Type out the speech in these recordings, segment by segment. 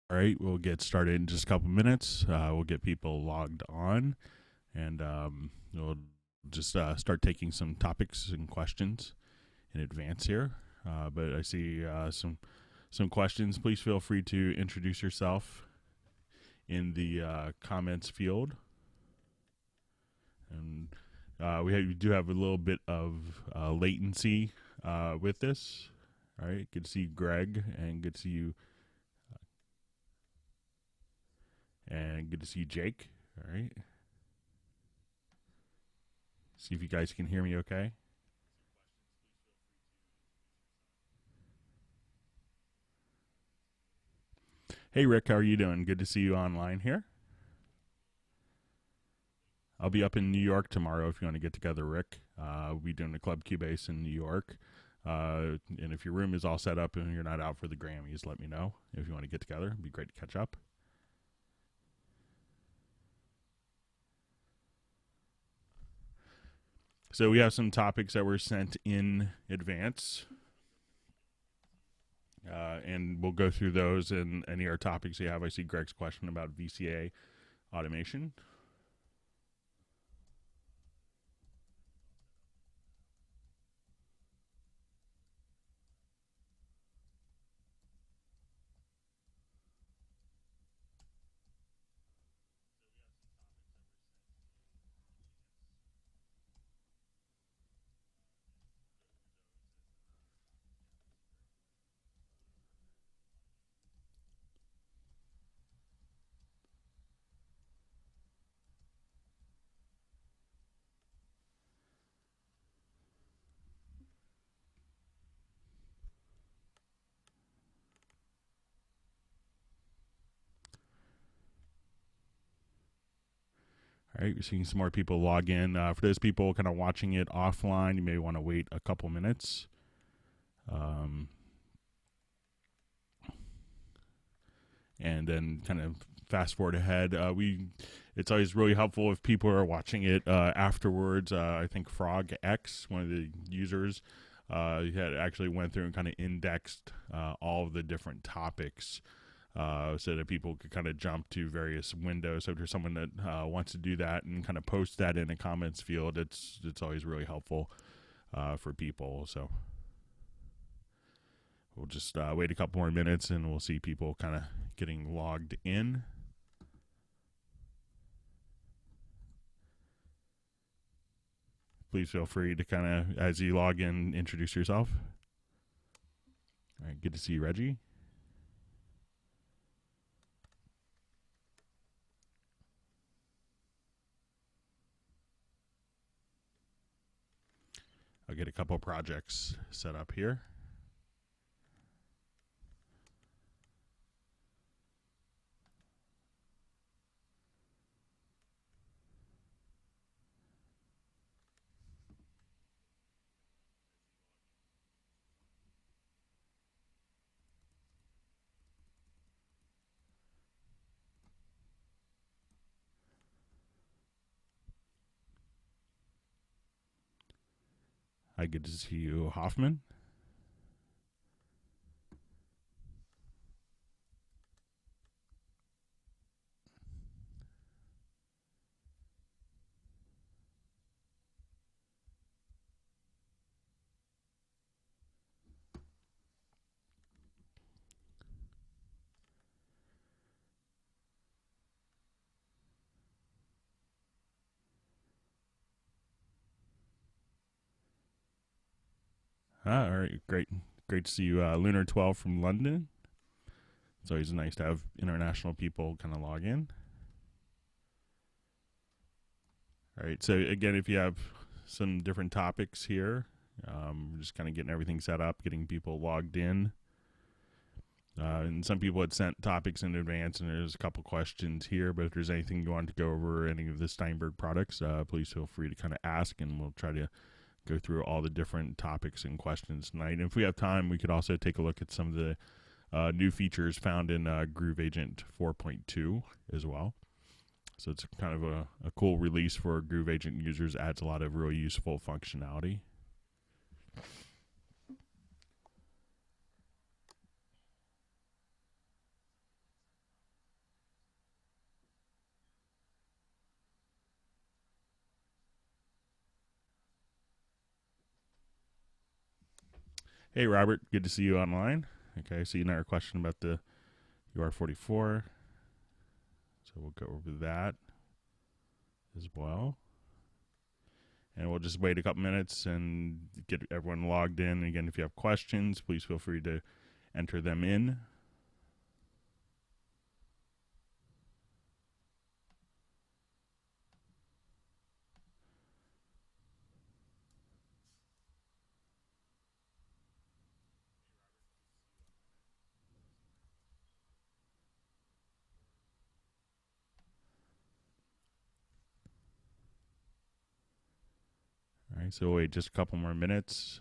All right, we'll get started in just a couple minutes. We'll get people logged on, and we'll just start taking some topics and questions in advance here. But I see some questions. Please feel free to introduce yourself in the comments field. And we do have a little bit of latency with this. All right, good to see Greg, and good to see you. And good to see Jake. All right. See if you guys can hear me okay. Hey, Rick, how are you doing? Good to see you online here. I'll be up in New York tomorrow if you want to get together, Rick. We'll be doing the Club Cubase in New York. And if your room is all set up and you're not out for the Grammys, let me know if you want to get together. It'd be great to catch up. So we have some topics that were sent in advance. And we'll go through those and any other topics you have. I see Greg's question about VCA automation. All right, we're seeing some more people log in. For those people kind of watching it offline, you may want to wait a couple minutes. And then kind of fast forward ahead. It's always really helpful if people are watching it afterwards. I think Frog X, one of the users, had actually went through and kind of indexed all of the different topics. So that people could kind of jump to various windows. So if there's someone that wants to do that and kind of post that in the comments field, it's always really helpful for people. So we'll just wait a couple more minutes and we'll see people kind of getting logged in. Please feel free to kind of, as you log in, introduce yourself. All right, good to see you, Reggie. I'll get a couple projects set up here. I get to see you, Hoffman. All right, great to see you, Lunar 12 from London. It's always nice to have international people kind of log in. All right, so again, if you have some different topics here, we're just kind of getting everything set up, getting people logged in. And some people had sent topics in advance, and there's a couple questions here. But if there's anything you want to go over, any of the Steinberg products, please feel free to kind of ask, and we'll try to go through all the different topics and questions tonight. And if we have time, we could also take a look at some of the new features found in Groove Agent 4.2 as well. So it's kind of a cool release for Groove Agent users. Adds a lot of really useful functionality. Hey, Robert. Good to see you online. Okay, so you know our question about the UR44. So we'll go over that as well. And we'll just wait a couple minutes and get everyone logged in. Again, if you have questions, please feel free to enter them in. All right, so we'll wait just a couple more minutes,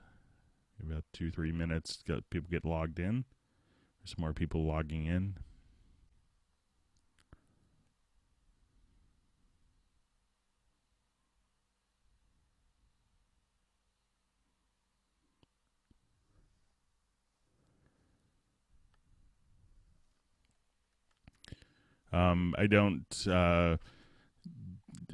about 2-3 minutes, get people get logged in. There's more people logging in. I don't.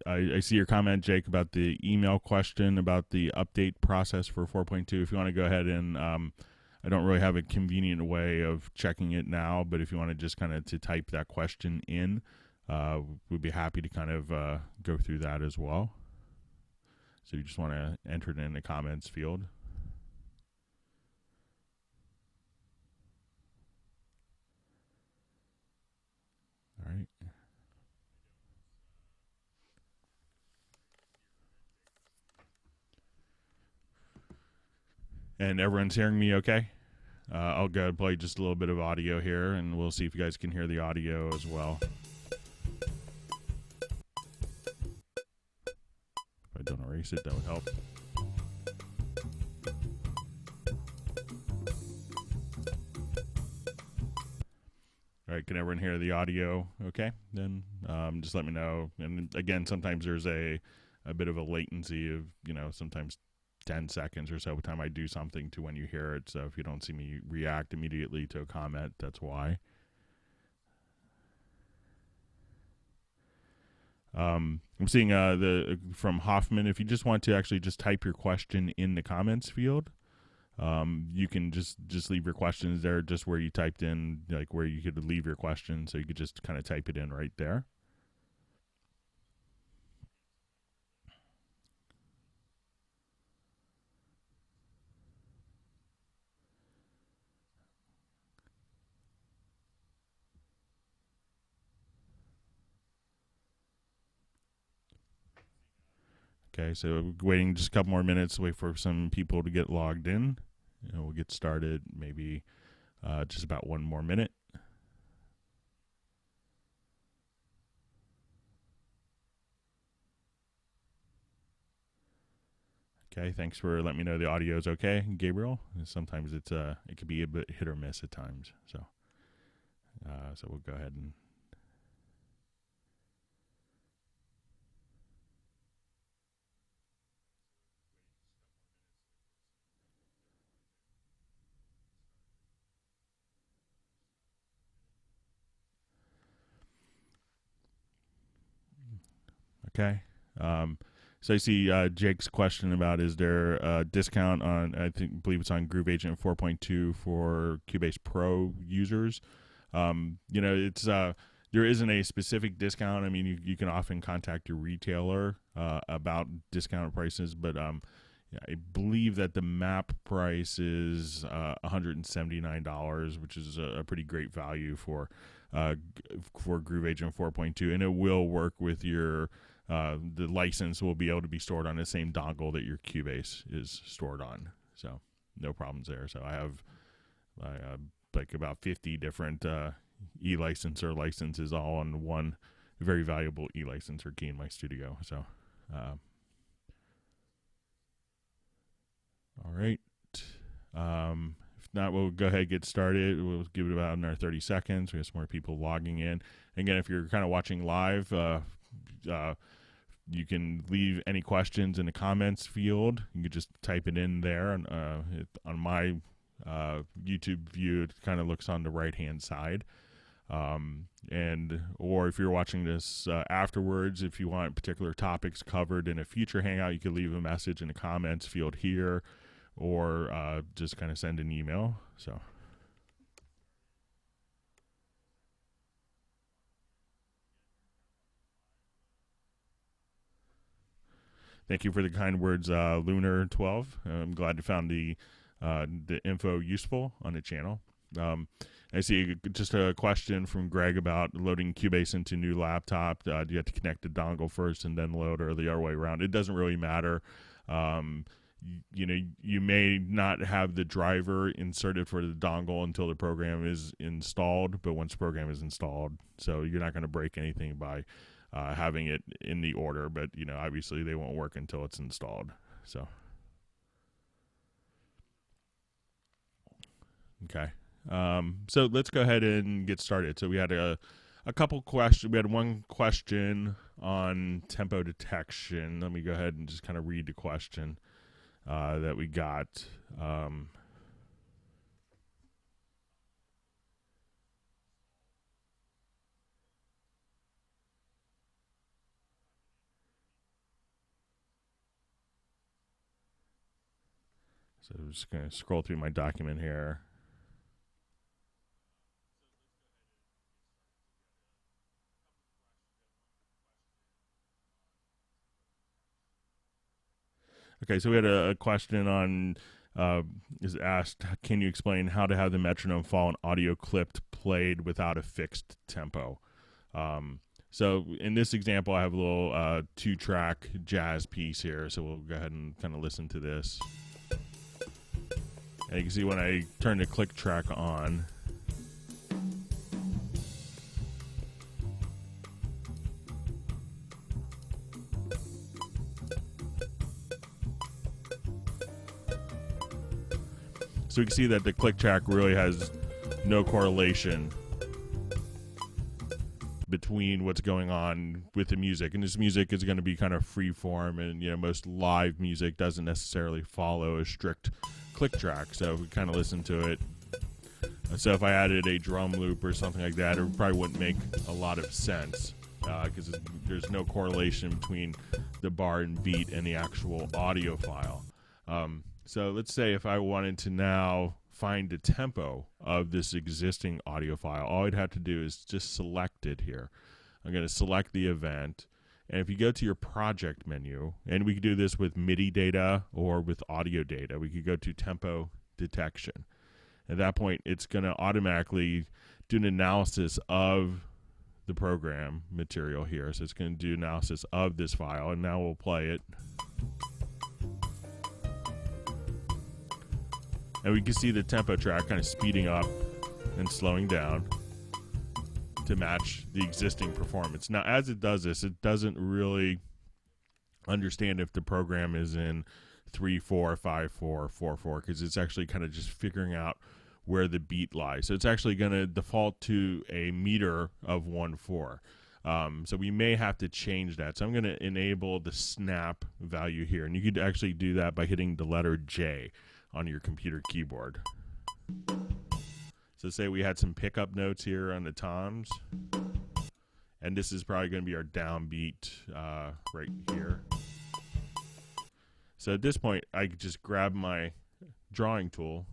I see your comment, Jake, about the email question about the update process for 4.2. If you want to go ahead and, I don't really have a convenient way of checking it now, but if you want to just kind of to type that question in, we'd be happy to kind of go through that as well. So you just want to enter it in the comments field. All right. And everyone's hearing me okay? I'll go and play just a little bit of audio here, and we'll see if you guys can hear the audio as well. If I don't erase it, that would help. All right, can everyone hear the audio okay? Then just let me know. And again, sometimes there's a bit of a latency of, sometimes 10 seconds or so by the time I do something to when you hear it. So if you don't see me react immediately to a comment, that's why. I'm seeing from Hoffman, if you just want to actually just type your question in the comments field, you can just leave your questions there, just where you typed in, like where you could leave your question. So you could just kind of type it in right there. Okay, so waiting just a couple more minutes, wait for some people to get logged in. And we'll get started maybe just about 1 more minute. Okay, thanks for letting me know the audio is okay, Gabriel. Sometimes it could be a bit hit or miss at times. So we'll go ahead and. Okay. So I see Jake's question about, is there a discount on, believe it's on Groove Agent 4.2 for Cubase Pro users. It's there isn't a specific discount. I mean, you can often contact your retailer about discounted prices, but I believe that the map price is $179, which is a pretty great value for Groove Agent 4.2, and it will work with your the license will be able to be stored on the same dongle that your Cubase is stored on, so no problems there. So I have like about 50 different e-licenser licenses all on one very valuable e-licenser key in my studio. So all right. If not, we'll go ahead and get started. We'll give it about another 30 seconds. We have some more people logging in. Again, if you're kind of watching live, you can leave any questions in the comments field. You can just type it in there. On my YouTube view, it kind of looks on the right-hand side. Or if you're watching this afterwards, if you want particular topics covered in a future Hangout, you can leave a message in the comments field here, or just kind of send an email. So. Thank you for the kind words, Lunar12. I'm glad you found the info useful on the channel. I see just a question from Greg about loading Cubase into new laptop. Do you have to connect the dongle first and then load, or the other way around? It doesn't really matter. You know, you may not have the driver inserted for the dongle until the program is installed, but once the program is installed, so you're not going to break anything by having it in the order, but you know, obviously they won't work until it's installed. So, okay. So let's go ahead and get started. So we had a couple questions. We had one question on tempo detection. Let me go ahead and just kind of read the question that we got. So I'm just going to scroll through my document here. Okay, so we had a question on, is asked, can you explain how to have the metronome fall and audio clipped played without a fixed tempo? So in this example, I have a little 2-track jazz piece here, so we'll go ahead and kind of listen to this. And you can see when I turn the click track on, so we can see that the click track really has no correlation between what's going on with the music. And this music is going to be kind of free form, and you know, most live music doesn't necessarily follow a strict click track. So we kind of listen to it. So if I added a drum loop or something like that, it probably wouldn't make a lot of sense because there's no correlation between the bar and beat and the actual audio file. So let's say if I wanted to now find the tempo of this existing audio file, all I'd have to do is just select it here. I'm going to select the event, and if you go to your project menu, and we could do this with MIDI data or with audio data, we could go to tempo detection. At that point, it's going to automatically do an analysis of the program material here. So it's going to do analysis of this file, and now we'll play it. And we can see the tempo track kind of speeding up and slowing down to match the existing performance. Now, as it does this, it doesn't really understand if the program is in 3/4, 5/4, 4/4, because it's actually kind of just figuring out where the beat lies. So it's actually going to default to a meter of 1/4. So we may have to change that. So I'm going to enable the snap value here. And you could actually do that by hitting the letter J on your computer keyboard. So say we had some pickup notes here on the toms, and this is probably going to be our downbeat right here. So at this point, I could just grab my drawing tool,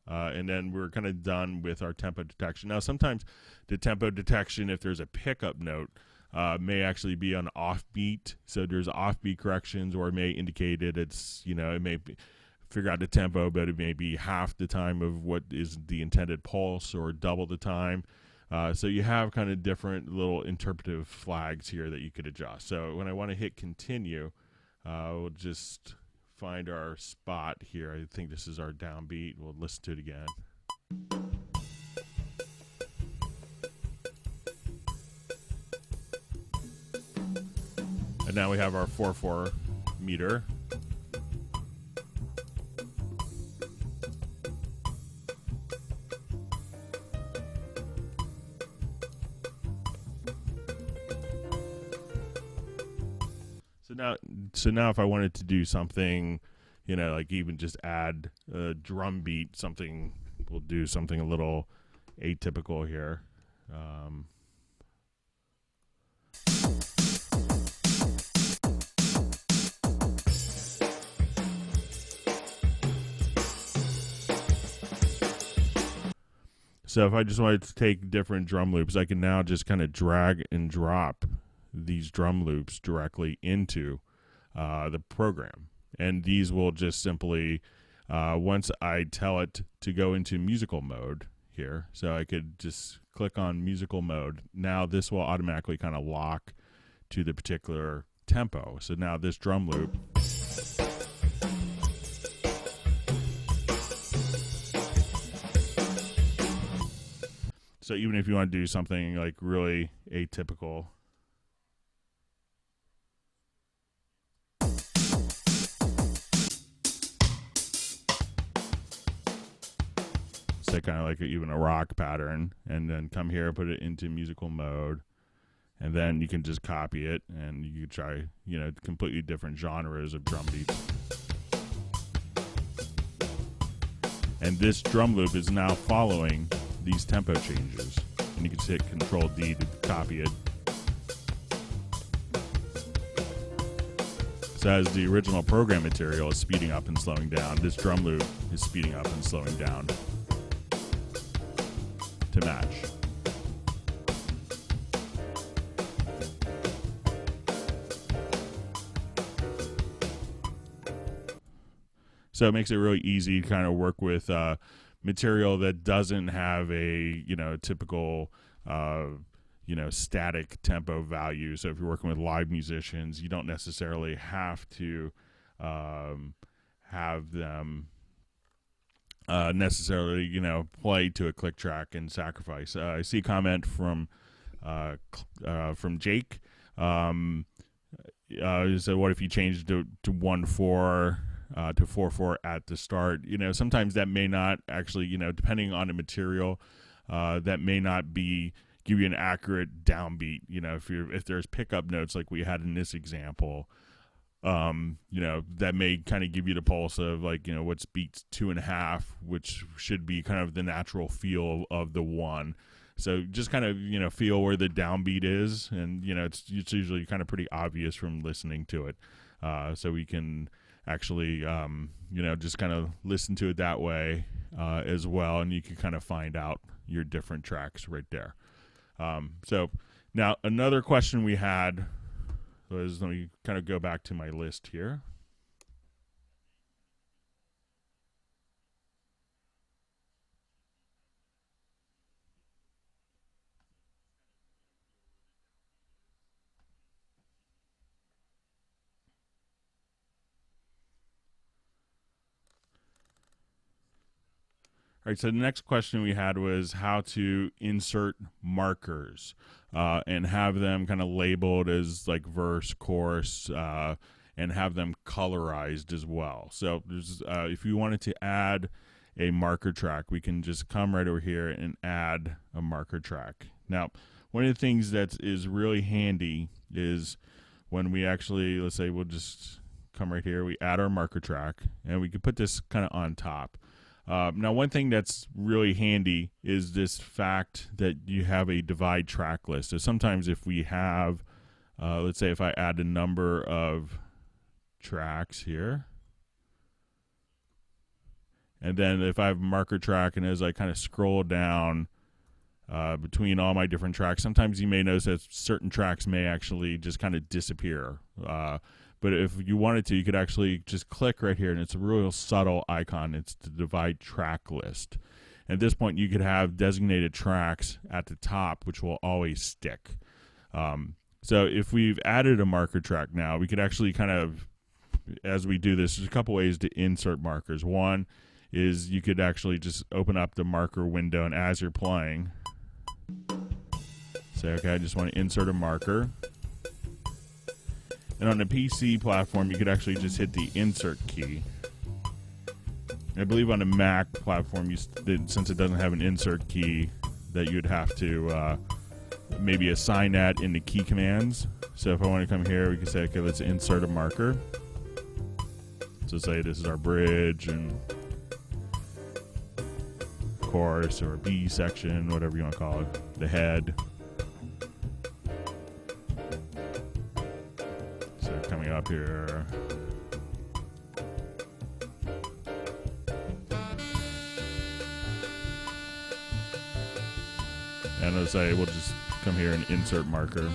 and then we're kind of done with our tempo detection. Now, sometimes the tempo detection, if there's a pickup note, may actually be on offbeat. So there's offbeat corrections, or it may indicate that it's, you know, it may be figure out the tempo, but it may be half the time of what is the intended pulse or double the time. So you have kind of different little interpretive flags here that you could adjust. So when I want to hit continue, we'll just find our spot here. I think this is our downbeat. We'll listen to it again. And now we have our 4/4 meter. So now if I wanted to do something, you know, like even just add a drum beat, something, we'll do something a little atypical here. So if I just wanted to take different drum loops, I can now just kind of drag and drop these drum loops directly into the program. And these will just simply, once I tell it to go into musical mode here, so I could just click on musical mode. Now this will automatically kind of lock to the particular tempo. So now this drum loop, so even if you want to do something like really atypical, say kind of like even a rock pattern, and then come here, put it into musical mode, and then you can just copy it, and you can try, you know, completely different genres of drum beats. And this drum loop is now following these tempo changes, and you can just hit Control D to copy it. So as the original program material is speeding up and slowing down, this drum loop is speeding up and slowing down to match. So it makes it really easy to kind of work with material that doesn't have a, you know, typical, you know, static tempo value. So if you're working with live musicians, you don't necessarily have to have them necessarily, you know, play to a click track and sacrifice. I see a comment from Jake. So what if you changed to 1/4 to 4/4 at the start? You know, sometimes that may not actually, you know, depending on the material, that may not give you an accurate downbeat. You know, if there's pickup notes like we had in this example, you know, that may kind of give you the pulse of, like, you know, what's beats 2.5, which should be kind of the natural feel of the 1. So just kind of, you know, feel where the downbeat is, and, you know, it's usually kind of pretty obvious from listening to it. So we can actually, you know, just kind of listen to it that way as well, and you can kind of find out your different tracks right there. So now another question we had was, let me kind of go back to my list here. All right, so the next question we had was how to insert markers and have them kind of labeled as like verse, chorus, and have them colorized as well. So there's, if you wanted to add a marker track, we can just come right over here and add a marker track. Now, one of the things that is really handy is when we actually, let's say we'll just come right here, we add our marker track, and we can put this kind of on top. Now, one thing that's really handy is this fact that you have a divide track list. So sometimes if we have, let's say if I add a number of tracks here, and then if I have a marker track, and as I kind of scroll down between all my different tracks, sometimes you may notice that certain tracks may actually just kind of disappear. But if you wanted to, you could actually just click right here, and it's a real subtle icon. It's the divide track list. At this point, you could have designated tracks at the top, which will always stick. So if we've added a marker track now, we could actually kind of, as we do this, there's a couple ways to insert markers. One is you could actually just open up the marker window, and as you're playing, say, okay, I just want to insert a marker. And on the PC platform, you could actually just hit the insert key. I believe on the Mac platform, since it doesn't have an insert key, that you'd have to maybe assign that in the key commands. So if I want to come here, we can say, okay, let's insert a marker. So say this is our bridge and chorus or B section, whatever you want to call it, the head. Coming up here. And let's say we'll just come here and insert marker.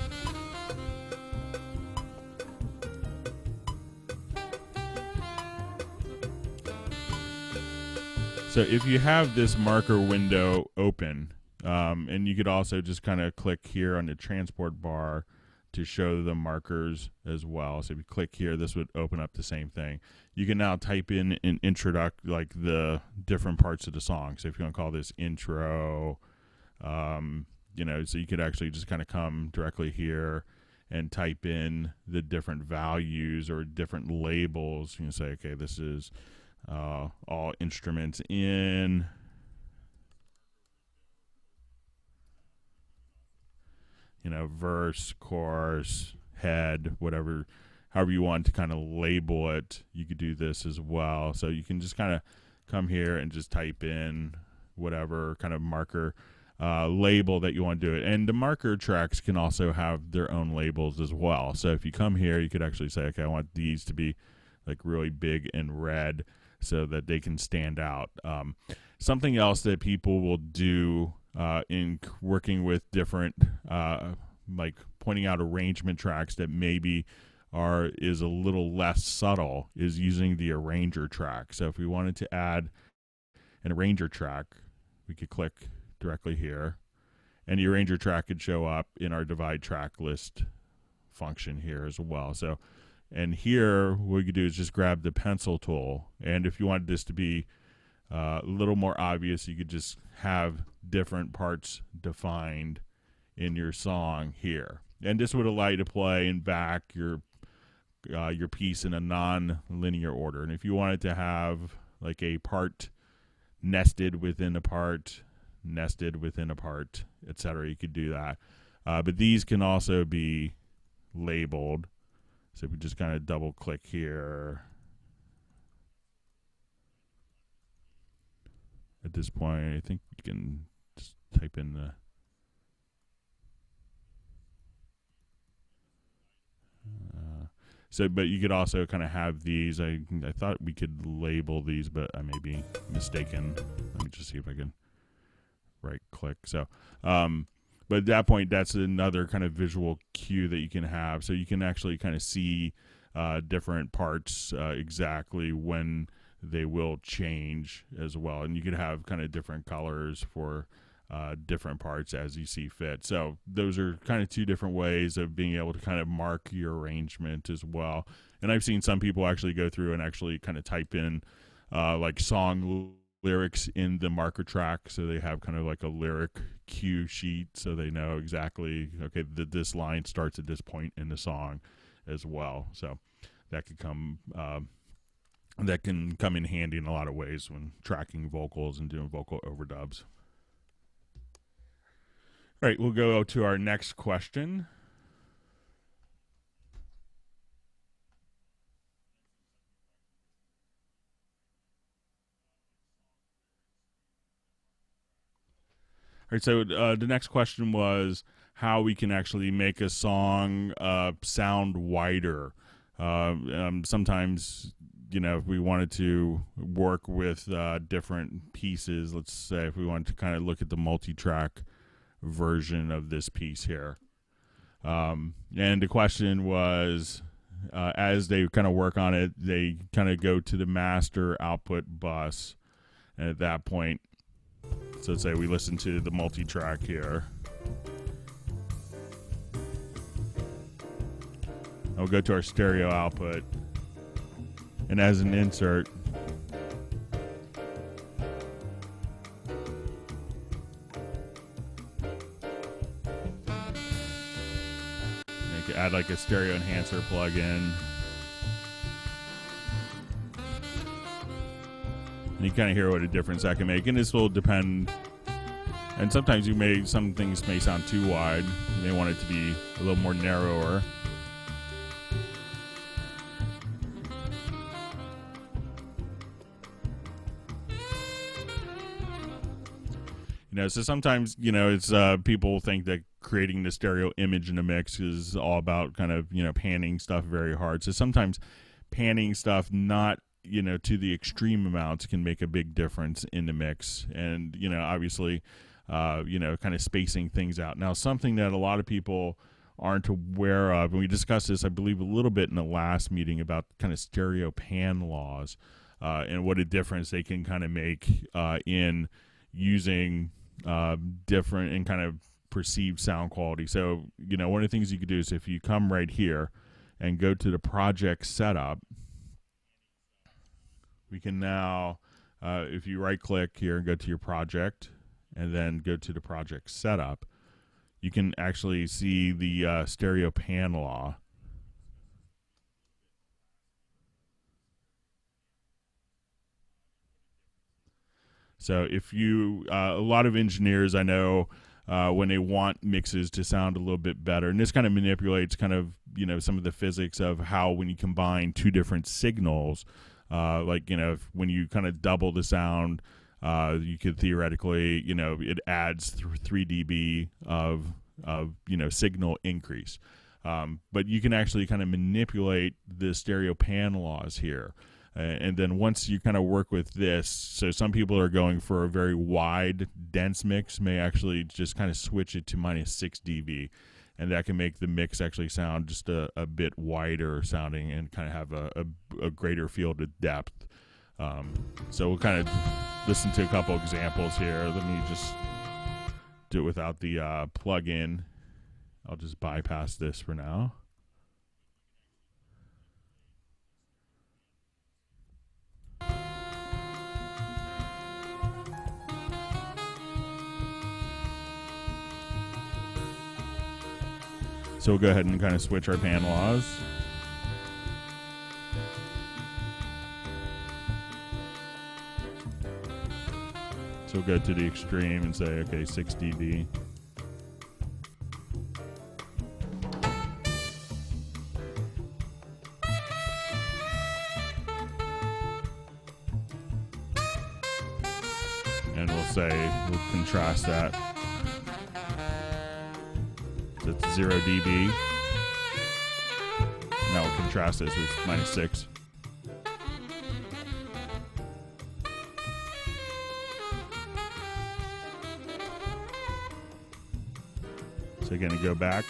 So if you have this marker window open, and you could also just kind of click here on the transport bar to show the markers as well. So if you click here, this would open up the same thing. You can now type in and introduct like the different parts of the song. So if you want to call this intro, you know, so you could actually just kind of come directly here and type in the different values or different labels. You can say, okay, this is all instruments in. You know, verse, chorus, head, whatever, however you want to kind of label it, you could do this as well. So you can just kind of come here and just type in whatever kind of marker label that you want to do it. And the marker tracks can also have their own labels as well. So if you come here, you could actually say, okay, I want these to be like really big and red so that they can stand out. Something else that people will do in working with different, like pointing out arrangement tracks that maybe is a little less subtle, is using the arranger track. So if we wanted to add an arranger track, we could click directly here, and the arranger track could show up in our divide track list function here as well. So, and here what we could do is just grab the pencil tool, and if you wanted this to be a little more obvious, you could just have different parts defined in your song here, and this would allow you to play and back your piece in a non-linear order. And if you wanted to have like a part nested within a part, nested within a part, etc., you could do that. But these can also be labeled. So if we just kind of double click here, at this point, I think you can just type in the but you could also kind of have these. I thought we could label these, but I may be mistaken. Let me just see if I can right click. So, but at that point, that's another kind of visual cue that you can have. So you can actually kind of see different parts exactly when they will change as well. And you could have kind of different colors for different parts as you see fit. So those are kind of two different ways of being able to kind of mark your arrangement as well. And I've seen some people actually go through and actually kind of type in like song lyrics in the marker track, so they have kind of like a lyric cue sheet, so they know exactly, okay, this line starts at this point in the song as well. So that could come that can come in handy in a lot of ways when tracking vocals and doing vocal overdubs. All right, we'll go to our next question. All right, so the next question was how we can actually make a song sound wider. Sometimes, you know, if we wanted to work with different pieces, let's say if we wanted to kind of look at the multi-track version of this piece here. And the question was, as they kind of work on it, they kind of go to the master output bus. And at that point, so let's say we listen to the multi-track here. And we'll go to our stereo output. And as an insert, add like a stereo enhancer plugin. And you kind of hear what a difference that can make. And this will depend. And sometimes some things may sound too wide. You may want it to be a little more narrower. You know, so sometimes, you know, it's people think that creating the stereo image in a mix is all about kind of, you know, panning stuff very hard. So sometimes panning stuff not, you know, to the extreme amounts can make a big difference in the mix. And, you know, obviously you know, kind of spacing things out. Now, something that a lot of people aren't aware of, and we discussed this, I believe, a little bit in the last meeting about kind of stereo pan laws and what a difference they can kind of make in using different and kind of perceived sound quality. So, you know, one of the things you could do is if you come right here and go to the project setup, we can now, if you right click here and go to your project and then go to the project setup, you can actually see the stereo pan law. So if you, a lot of engineers I know, when they want mixes to sound a little bit better, and this kind of manipulates kind of, you know, some of the physics of how when you combine two different signals, like, you know, when you kind of double the sound, you could theoretically, you know, it adds 3 dB of you know, signal increase. But you can actually kind of manipulate the stereo pan laws here. And then once you kind of work with this, so some people are going for a very wide, dense mix, may actually just kind of switch it to -6 dB. And that can make the mix actually sound just a bit wider sounding and kind of have a greater field of depth. So we'll kind of listen to a couple examples here. Let me just do it without the plug-in. I'll just bypass this for now. So we'll go ahead and kind of switch our pan laws. So we'll go to the extreme and say, okay, 6 dB. And we'll say, we'll contrast that. That's 0 dB. Now we'll contrast this with -6. So again, to go back.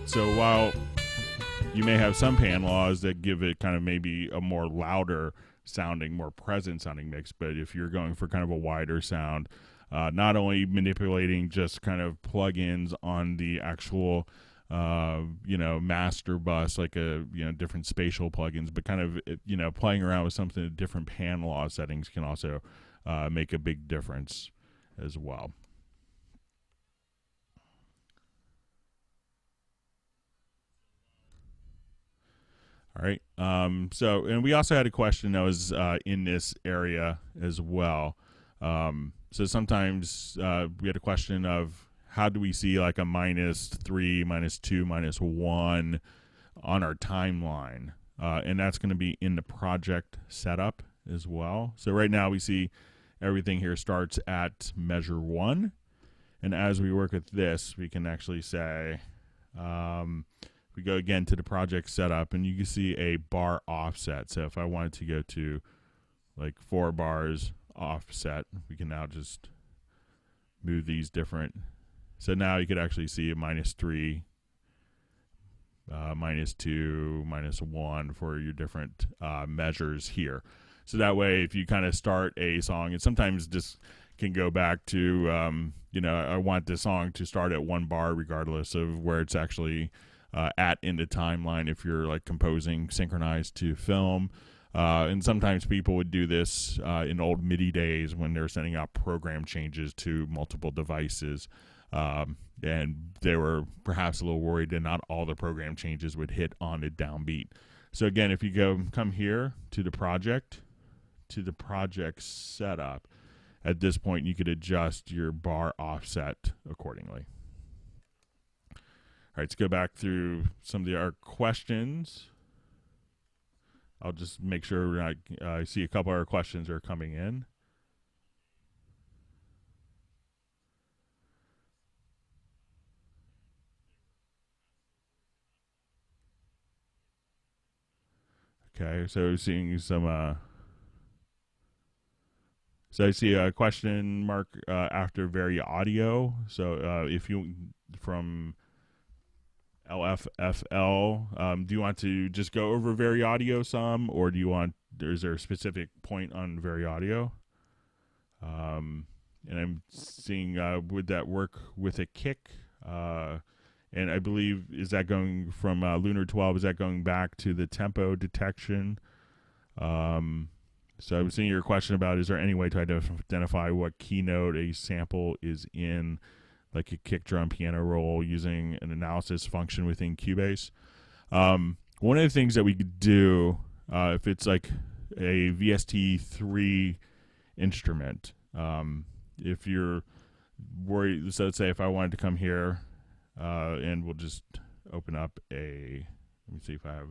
So while you may have some pan laws that give it kind of maybe a more louder sounding, more present sounding mix, but if you're going for kind of a wider sound, not only manipulating just kind of plugins on the actual you know, master bus, like a, you know, different spatial plugins, but kind of, you know, playing around with something, different pan law settings can also make a big difference as well. All right. So, and we also had a question that was in this area as well. So sometimes we had a question of how do we see like a -3, -2, -1 on our timeline? And that's going to be in the project setup as well. So right now we see everything here starts at measure 1. And as we work with this, we can actually say, we go again to the project setup and you can see a bar offset. So if I wanted to go to like 4 bars offset, we can now just move these different. So now you could actually see a -3, -2, -1 for your different measures here. So that way, if you kind of start a song, and sometimes this can go back to, you know, I want this song to start at 1 bar regardless of where it's actually at in the timeline if you're like composing synchronized to film. And sometimes people would do this in old MIDI days when they're sending out program changes to multiple devices. And they were perhaps a little worried that not all the program changes would hit on the downbeat. So again, if you come here to the project setup, at this point you could adjust your bar offset accordingly. All right, let's go back through some of our questions. I'll just make sure I see a couple of our questions are coming in. Okay, so seeing some. So I see a question mark after Variaudio. So if you from LFFL, do you want to just go over Variaudio some, or do you want? Is there a specific point on Variaudio? And I'm seeing would that work with a kick? And I believe is that going from Lunar 12? Is that going back to the tempo detection? So I was seeing your question about is there any way to identify what keynote a sample is in, like a kick drum piano roll, using an analysis function within Cubase? One of the things that we could do if it's like a VST3 instrument, if you're worried, so let's say if I wanted to come here and we'll just open up let me see if I have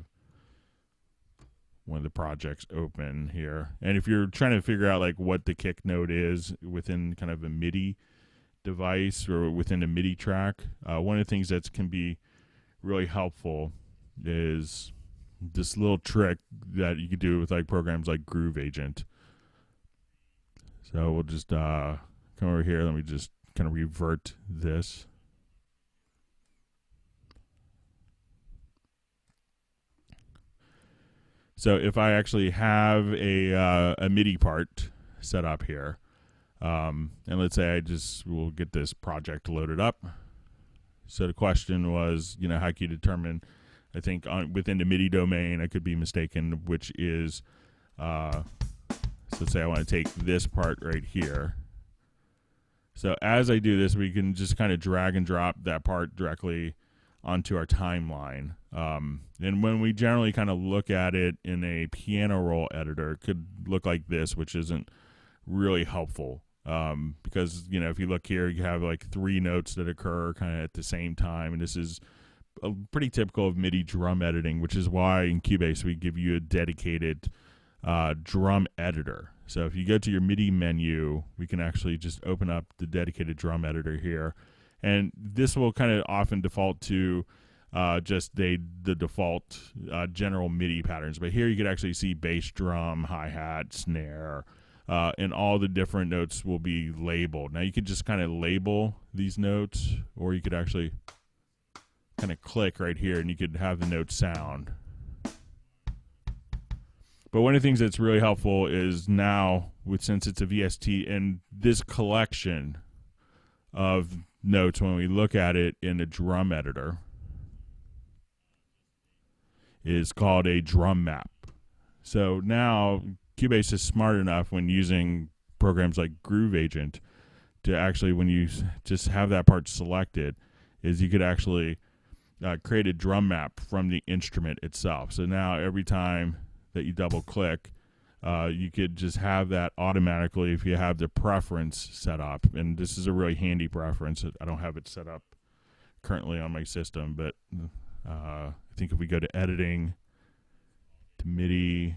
one of the projects open here. And if you're trying to figure out like what the kick note is within kind of a MIDI device or within a MIDI track, one of the things that can be really helpful is this little trick that you could do with like programs like Groove Agent. So we'll just come over here. Let me just kind of revert this. So if I actually have a MIDI part set up here, and let's say we'll get this project loaded up. So the question was, how can you determine, I think within the MIDI domain, I could be mistaken, which is, so let's say I want to take this part right here. So as I do this, we can just kind of drag and drop that part directly onto our timeline. And when we generally kind of look at it in a piano roll editor, it could look like this, which isn't really helpful. Because, if you look here, you have like 3 notes that occur kind of at the same time. And this is pretty typical of MIDI drum editing, which is why in Cubase we give you a dedicated drum editor. So if you go to your MIDI menu, we can actually just open up the dedicated drum editor here. And this will kind of often default to just the default general MIDI patterns. But here you could actually see bass drum, hi-hat, snare, and all the different notes will be labeled. Now you could just kind of label these notes, or you could actually kind of click right here and you could have the note sound. But one of the things that's really helpful is now, since it's a VST, and this collection of notes, when we look at it in a drum editor, is called a drum map. So now Cubase is smart enough when using programs like Groove Agent to actually, when you just have that part selected, is you could actually create a drum map from the instrument itself. So now every time that you double click, you could just have that automatically if you have the preference set up. And this is a really handy preference. I don't have it set up currently on my system, but I think if we go to editing, to MIDI,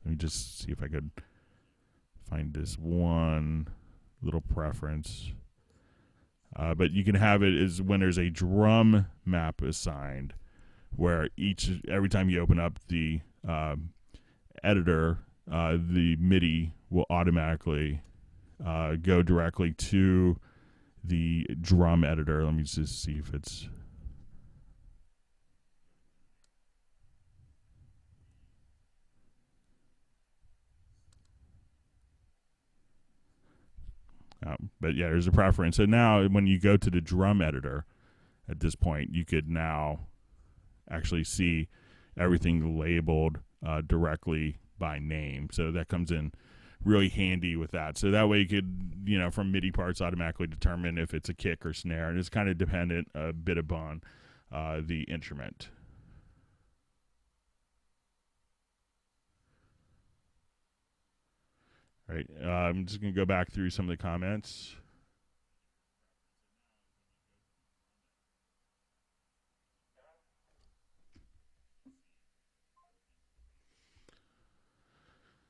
let me just see if I could find this one little preference. But you can have it is when there's a drum map assigned, where every time you open up the editor, the MIDI will automatically go directly to the drum editor. Let me just see if it's... but yeah, there's a preference. So now when you go to the drum editor at this point, you could now actually see everything labeled directly by name. So that comes in really handy with that. So that way you could, from MIDI parts, automatically determine if it's a kick or snare. And it's kind of dependent a bit upon the instrument. All right, I'm just going to go back through some of the comments.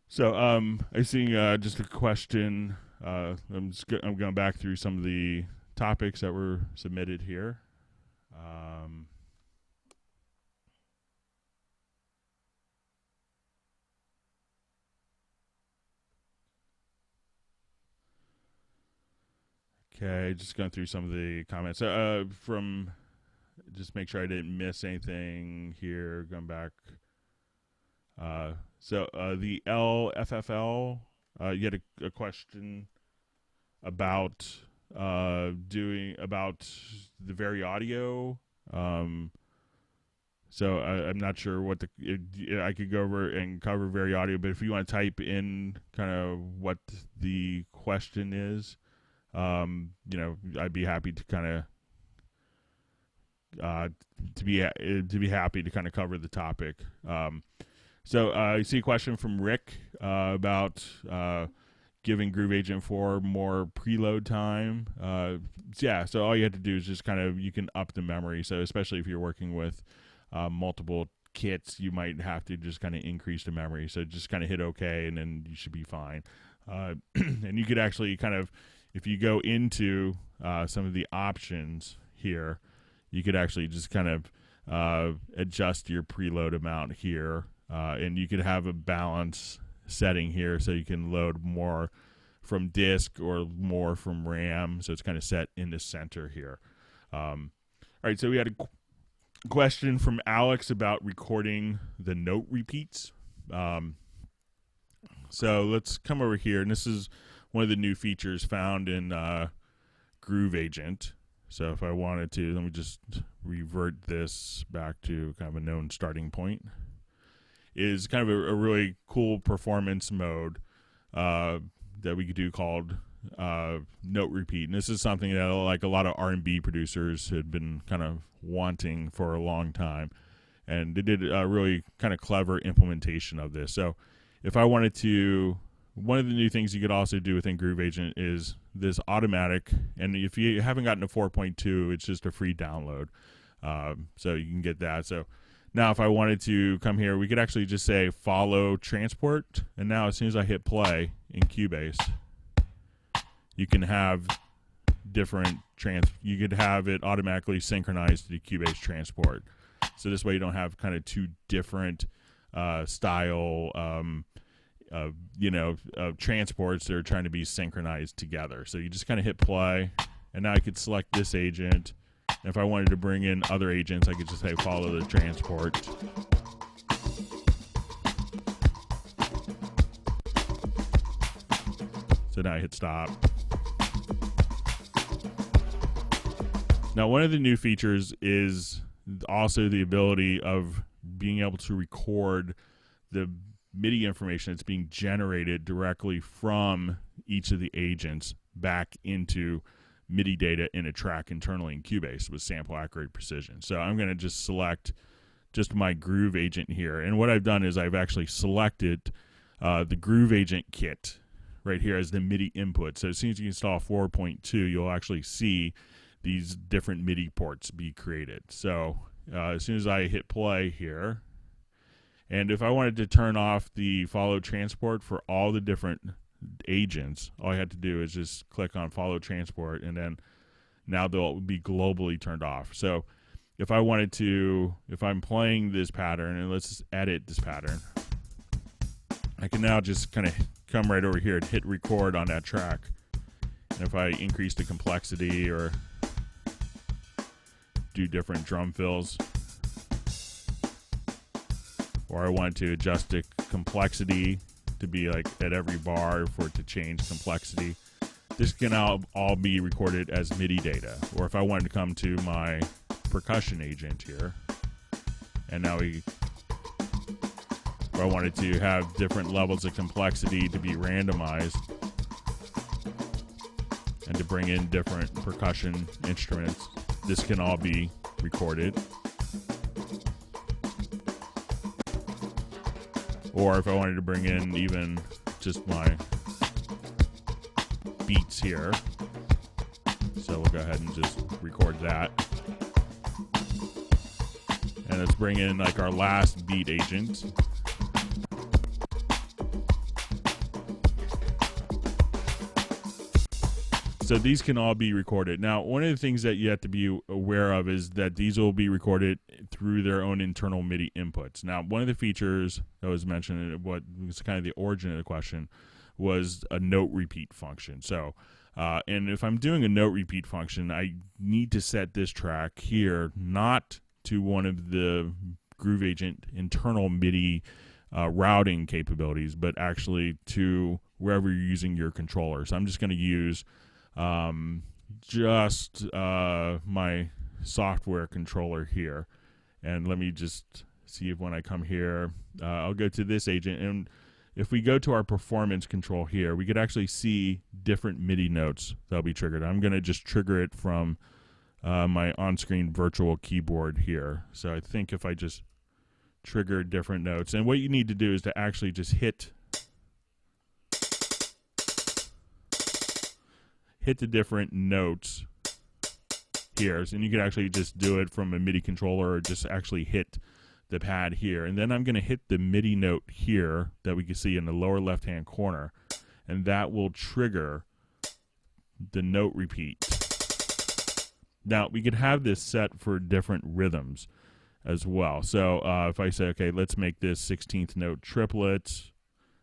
So I'm seeing just a question. I'm going back through some of the topics that were submitted here. Okay, just going through some of the comments. From just make sure I didn't miss anything here. Going back. The LFFL, you had a question about about the Variaudio. So I'm not sure what I could go over and cover Variaudio, but if you want to type in kind of what the question is, I'd be happy to kind of to be happy to kind of cover the topic. So I see a question from Rick about giving Groove Agent 4 more preload time. So all you have to do is just kind of, you can up the memory. So especially if you're working with multiple kits, you might have to just kind of increase the memory. So just kind of hit OK, and then you should be fine. And you could actually kind of, if you go into some of the options here, you could actually just kind of adjust your preload amount here. And you could have a balance setting here, so you can load more from disk or more from RAM. So it's kind of set in the center here. All right, so we had a question from Alex about recording the note repeats. So let's come over here, and this is one of the new features found in Groove Agent. So if I wanted to, let me just revert this back to kind of a known starting point. Is kind of a really cool performance mode that we could do called note repeat. And this is something that like a lot of R&B producers had been kind of wanting for a long time. And they did a really kind of clever implementation of this. So if I wanted to, one of the new things you could also do within Groove Agent is this automatic. And if you haven't gotten to 4.2, it's just a free download. So you can get that. So now if I wanted to come here, we could actually just say follow transport. And now as soon as I hit play in Cubase, you can have different you could have it automatically synchronized to the Cubase transport. So this way you don't have kind of two different style transports that are trying to be synchronized together. So you just kind of hit play, and now I could select this agent. And if I wanted to bring in other agents, I could just say follow the transport. So now I hit stop. Now, one of the new features is also the ability of being able to record the MIDI information that's being generated directly from each of the agents back into MIDI data in a track internally in Cubase with sample accurate precision. So I'm going to just select just my Groove Agent here. And what I've done is I've actually selected the Groove Agent kit right here as the MIDI input. So as soon as you install 4.2, you'll actually see these different MIDI ports be created. So as soon as I hit play here, and if I wanted to turn off the follow transport for all the different agents, all I had to do is just click on follow transport, and then now they'll be globally turned off. So if I wanted to, if I'm playing this pattern, and let's edit this pattern, I can now just kind of come right over here and hit record on that track. And if I increase the complexity or do different drum fills, or I want to adjust the complexity to be like at every bar for it to change complexity, this can all be recorded as MIDI data. Or if I wanted to come to my percussion agent here, and now if I wanted to have different levels of complexity to be randomized and to bring in different percussion instruments, this can all be recorded. Or if I wanted to bring in even just my beats here, so we'll go ahead and just record that. And let's bring in like our last beat agent. So these can all be recorded. Now, one of the things that you have to be aware of is that these will be recorded through their own internal MIDI inputs. Now, one of the features that was mentioned, what was kind of the origin of the question, was a note repeat function. So And if I'm doing a note repeat function, I need to set this track here not to one of the Groove Agent internal MIDI routing capabilities, but actually to wherever you're using your controller. So I'm just going to use just my software controller here. And let me just see if when I come here, I'll go to this agent. And if we go to our performance control here, we could actually see different MIDI notes that'll be triggered. I'm going to just trigger it from my on-screen virtual keyboard here. So I think if I just trigger different notes, and what you need to do is to actually just hit the different notes here. And you can actually just do it from a MIDI controller or just actually hit the pad here. And then I'm going to hit the MIDI note here that we can see in the lower left-hand corner. And that will trigger the note repeat. Now, we could have this set for different rhythms as well. So if I say, okay, let's make this 16th note triplet.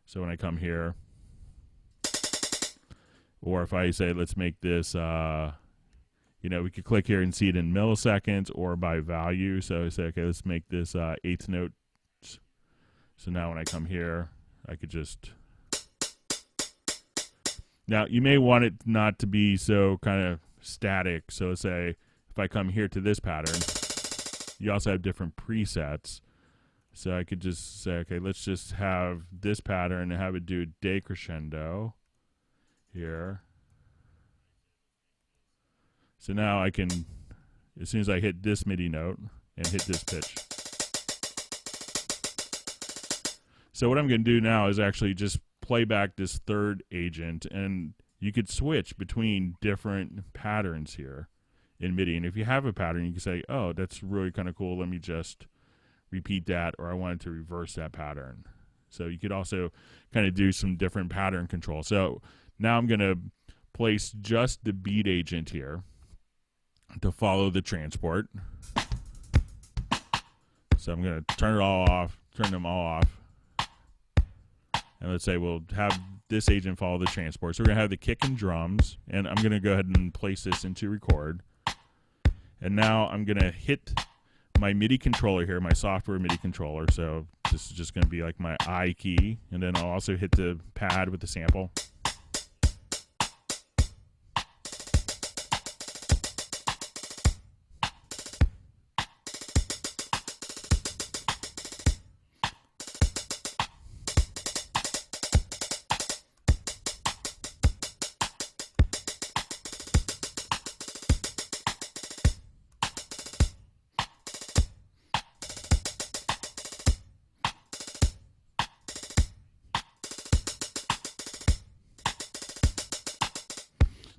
So when I come here, or if I say, let's make this, we could click here and see it in milliseconds or by value. So I say, okay, let's make this 8th note. So now when I come here, I could just... Now, you may want it not to be so kind of static. So say, if I come here to this pattern, you also have different presets. So I could just say, okay, let's just have this pattern and have it do decrescendo here. So now I can, as soon as I hit this MIDI note and hit this pitch. So what I'm going to do now is actually just play back this third agent, and you could switch between different patterns here in MIDI. And if you have a pattern, you can say, oh, that's really kind of cool. Let me just repeat that, or I wanted to reverse that pattern. So you could also kind of do some different pattern control. So now I'm going to place just the beat agent here to follow the transport. So I'm going to turn them all off. And let's say we'll have this agent follow the transport. So we're going to have the kick and drums, and I'm going to go ahead and place this into record. And now I'm going to hit my MIDI controller here, my software MIDI controller. So this is just going to be like my I key, and then I'll also hit the pad with the sample.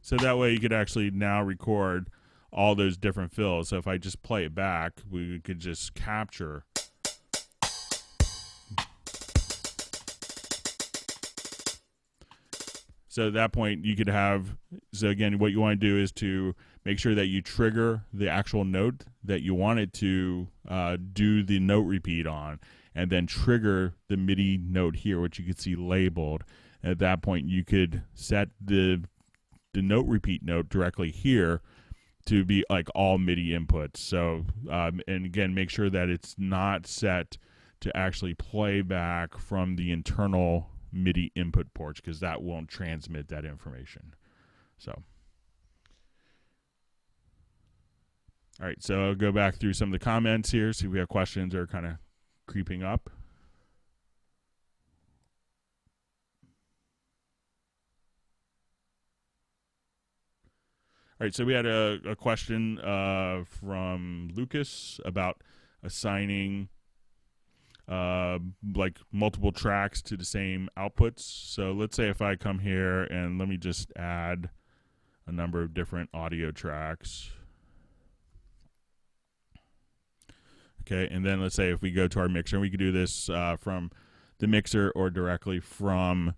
So that way you could actually now record all those different fills. So if I just play it back, we could just capture. So at that point you could have, so again, what you want to do is to make sure that you trigger the actual note that you wanted to do the note repeat on, and then trigger the MIDI note here, which you can see labeled. At that point you could set the note repeat note directly here to be like all MIDI inputs. So, and again, make sure that it's not set to actually play back from the internal MIDI input ports, because that won't transmit that information. So, all right, so I'll go back through some of the comments here, see if we have questions that are kind of creeping up. All right, so we had a question from Lucas about assigning like multiple tracks to the same outputs. So let's say if I come here and let me just add a number of different audio tracks. Okay, and then let's say if we go to our mixer, we could do this from the mixer or directly from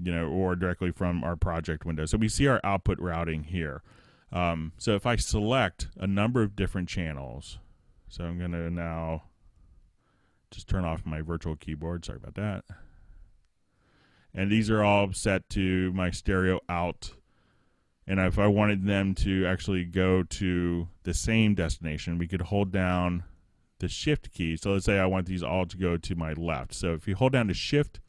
or directly from our project window. So we see our output routing here. So if I select a number of different channels, so I'm going to now just turn off my virtual keyboard. Sorry about that. And these are all set to my stereo out. And if I wanted them to actually go to the same destination, we could hold down the shift key. So let's say I want these all to go to my left. So if you hold down the shift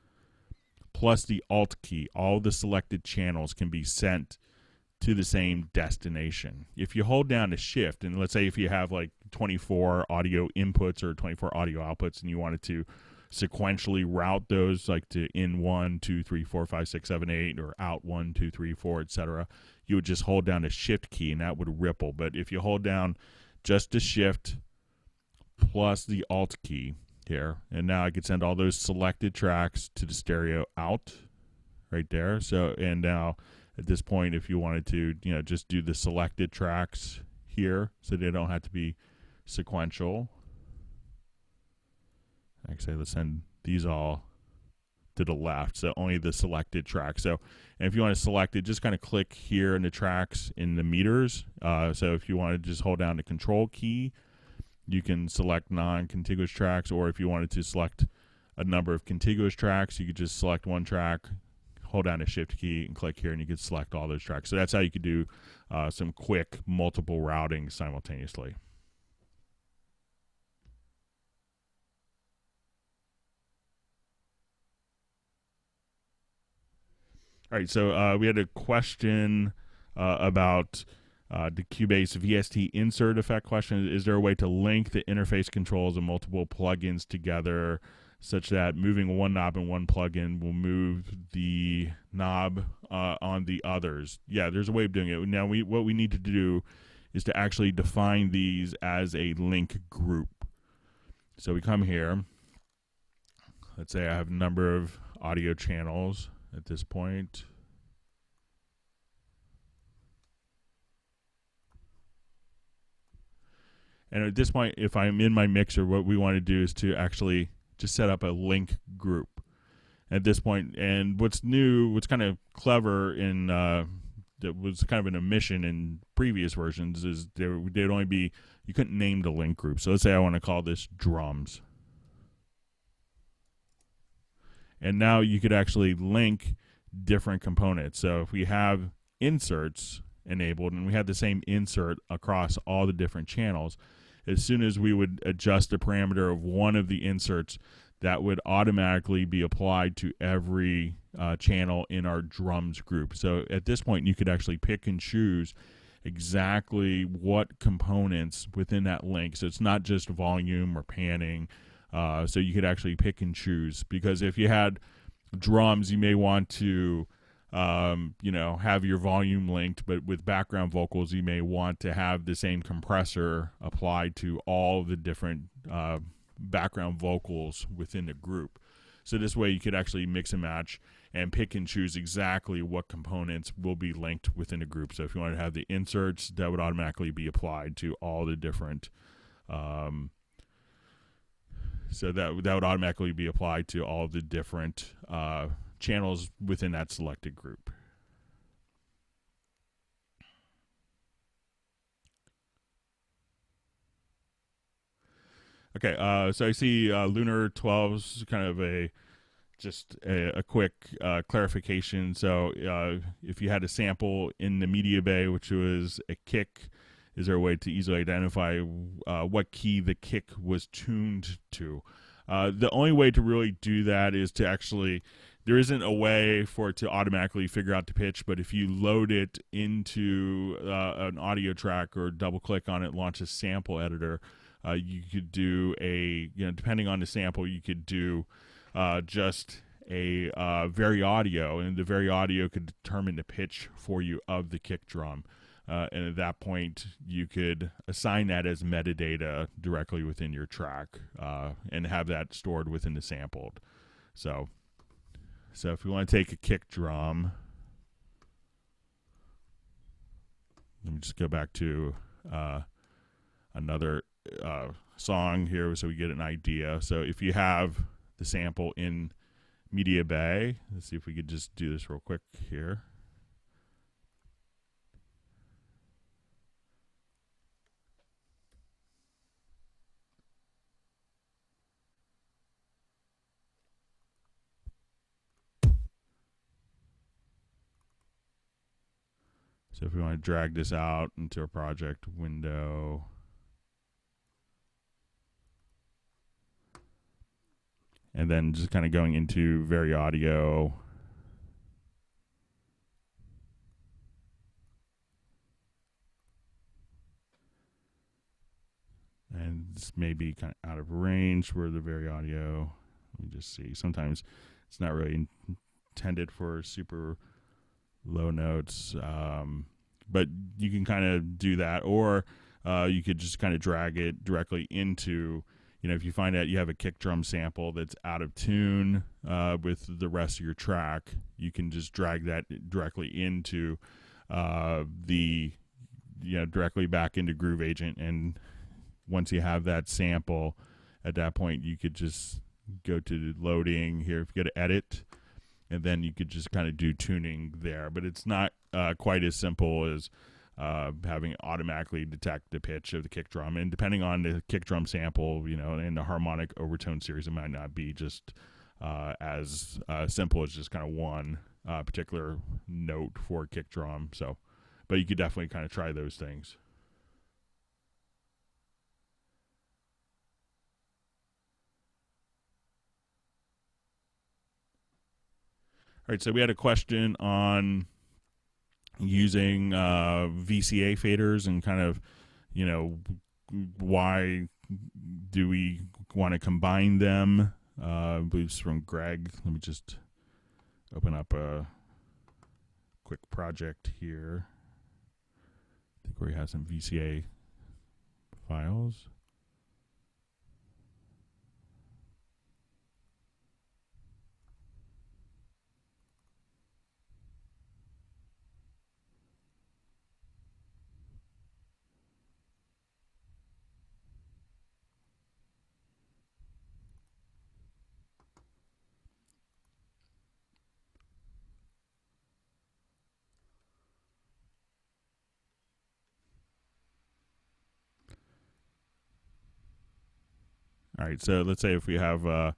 plus the alt key, all the selected channels can be sent to the same destination. If you hold down the shift, and let's say if you have like 24 audio inputs or 24 audio outputs and you wanted to sequentially route those like to in 1, 2, 3, 4, 5, 6, 7, 8 or out 1, 2, 3, 4, etc., you would just hold down the shift key and that would ripple. But if you hold down just the shift plus the alt key here, and now I could send all those selected tracks to the stereo out right there. So, and now at this point, if you wanted to, just do the selected tracks here so they don't have to be sequential. Actually, let's send these all to the left, so only the selected tracks. So, and if you want to select it, just kind of click here in the tracks in the meters. So if you want to just hold down the control key, you can select non-contiguous tracks, or if you wanted to select a number of contiguous tracks, you could just select one track, hold down the shift key, and click here, and you could select all those tracks. So that's how you could do some quick multiple routing simultaneously. All right, so we had a question about the Cubase VST insert effect question. Is there a way to link the interface controls of multiple plugins together such that moving one knob in one plugin will move the knob on the others? Yeah, there's a way of doing it. Now, what we need to do is to actually define these as a link group. So we come here. Let's say I have a number of audio channels at this point. And at this point, if I'm in my mixer, what we want to do is to actually just set up a link group. At this point, and what's new, what's kind of clever in that was kind of an omission in previous versions is they'd only be, you couldn't name the link group. So let's say I want to call this drums. And now you could actually link different components. So if we have inserts enabled and we have the same insert across all the different channels, as soon as we would adjust the parameter of one of the inserts, that would automatically be applied to every channel in our drums group. So at this point, you could actually pick and choose exactly what components within that link. So it's not just volume or panning. So you could actually pick and choose, because if you had drums, you may want to have your volume linked, but with background vocals, you may want to have the same compressor applied to all the different background vocals within the group. So this way you could actually mix and match and pick and choose exactly what components will be linked within a group. So if you want to have the inserts, that would automatically be applied to all the different so that would automatically be applied to all the different channels within that selected group. Okay, so I see Lunar 12's kind of a quick clarification. So if you had a sample in the MediaBay, which was a kick, is there a way to easily identify what key the kick was tuned to? The only way to really do that is to actually, there isn't a way for it to automatically figure out the pitch, but if you load it into an audio track or double click on it, launch a sample editor, you could do depending on the sample, you could do just a Variaudio, and the Variaudio could determine the pitch for you of the kick drum. And at that point, you could assign that as metadata directly within your track and have that stored within the sampled. So if we want to take a kick drum, let me just go back to another song here so we get an idea. So if you have the sample in MediaBay, let's see if we could just do this real quick here. So if we want to drag this out into a project window, and then just kind of going into Variaudio, and this may be kind of out of range for the Variaudio. Let me just see. Sometimes it's not really intended for super low notes, but you can kind of do that, or you could just kind of drag it directly into, if you find out you have a kick drum sample that's out of tune with the rest of your track, you can just drag that directly into directly back into Groove Agent. And once you have that sample, at that point, you could just go to loading here. If you go to edit, and then you could just kind of do tuning there. But it's not quite as simple as having it automatically detect the pitch of the kick drum. And depending on the kick drum sample, in the harmonic overtone series, it might not be just as simple as just kind of one particular note for kick drum. So, but you could definitely kind of try those things. All right, so we had a question on using VCA faders and kind of, why do we want to combine them? I believe it's from Greg. Let me just open up a quick project here. I think where he has some VCA files. All right, so let's say if we have so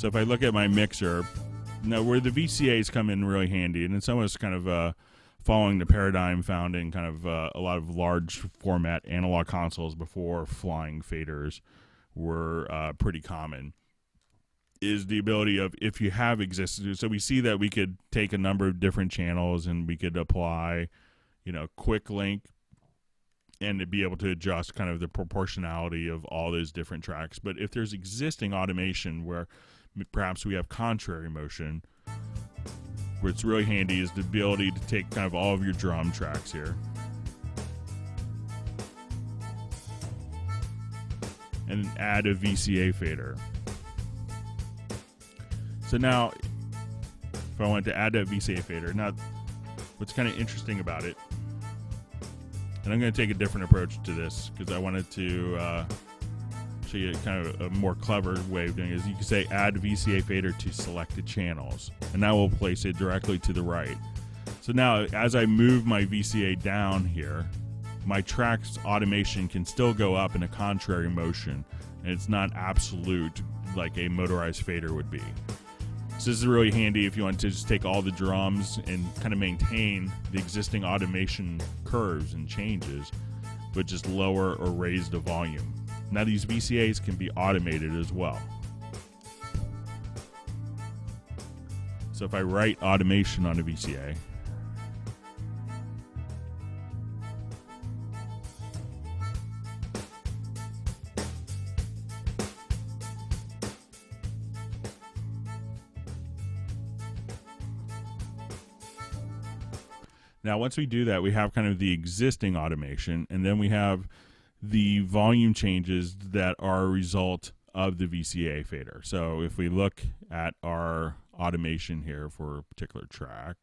if I look at my mixer, now where the VCAs come in really handy, and it's almost kind of following the paradigm found in kind of a lot of large format analog consoles before flying faders were pretty common, is the ability of, if you have existing, so we see that we could take a number of different channels and we could apply quick link and to be able to adjust kind of the proportionality of all those different tracks. But if there's existing automation where perhaps we have contrary motion, where it's really handy is the ability to take kind of all of your drum tracks here and add a VCA fader. So now if I wanted to add a VCA fader, now what's kind of interesting about it, and I'm going to take a different approach to this because I wanted to show you kind of a more clever way of doing it, is you can say add VCA fader to selected channels, and that will place it directly to the right. So now as I move my VCA down here, my track's automation can still go up in a contrary motion, and it's not absolute like a motorized fader would be. So this is really handy if you want to just take all the drums and kind of maintain the existing automation curves and changes, but just lower or raise the volume. Now these VCAs can be automated as well. So if I write automation on a VCA, now, once we do that, we have kind of the existing automation, and then we have the volume changes that are a result of the VCA fader. So if we look at our automation here for a particular track,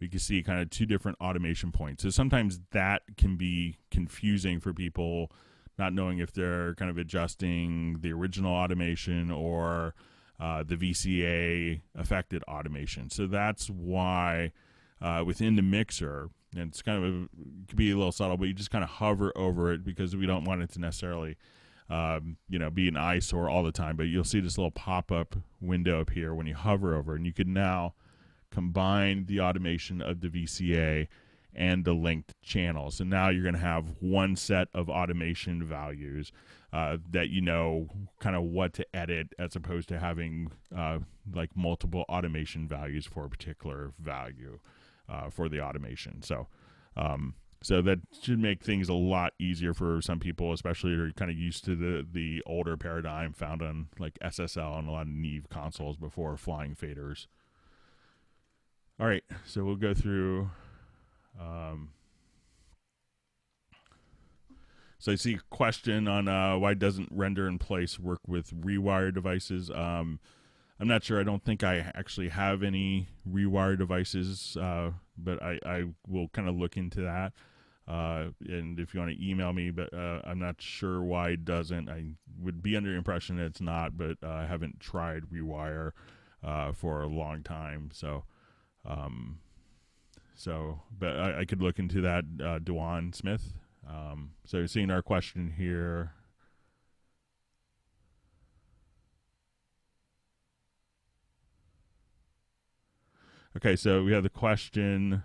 we can see kind of two different automation points. So sometimes that can be confusing for people, not knowing if they're kind of adjusting the original automation or the VCA affected automation. So that's why within the mixer, and it's kind of it could be a little subtle, but you just kind of hover over it because we don't want it to necessarily be an eyesore all the time. But you'll see this little pop-up window up here when you hover over, and you can now combine the automation of the VCA and the linked channels. And now you're going to have one set of automation values that kind of what to edit, as opposed to having like multiple automation values for a particular value for the automation. So that should make things a lot easier for some people, especially who are kind of used to the older paradigm found on like SSL and a lot of Neve consoles before flying faders. All right, so we'll go through. So I see a question on why doesn't render in place work with Rewire devices. I'm not sure. I don't think I actually have any Rewire devices, but I will kind of look into that. And if you want to email me, but I'm not sure why it doesn't. I would be under the impression that it's not, but I haven't tried Rewire for a long time. But I could look into that, Dewan Smith. So seeing our question here. Okay, so we have the question.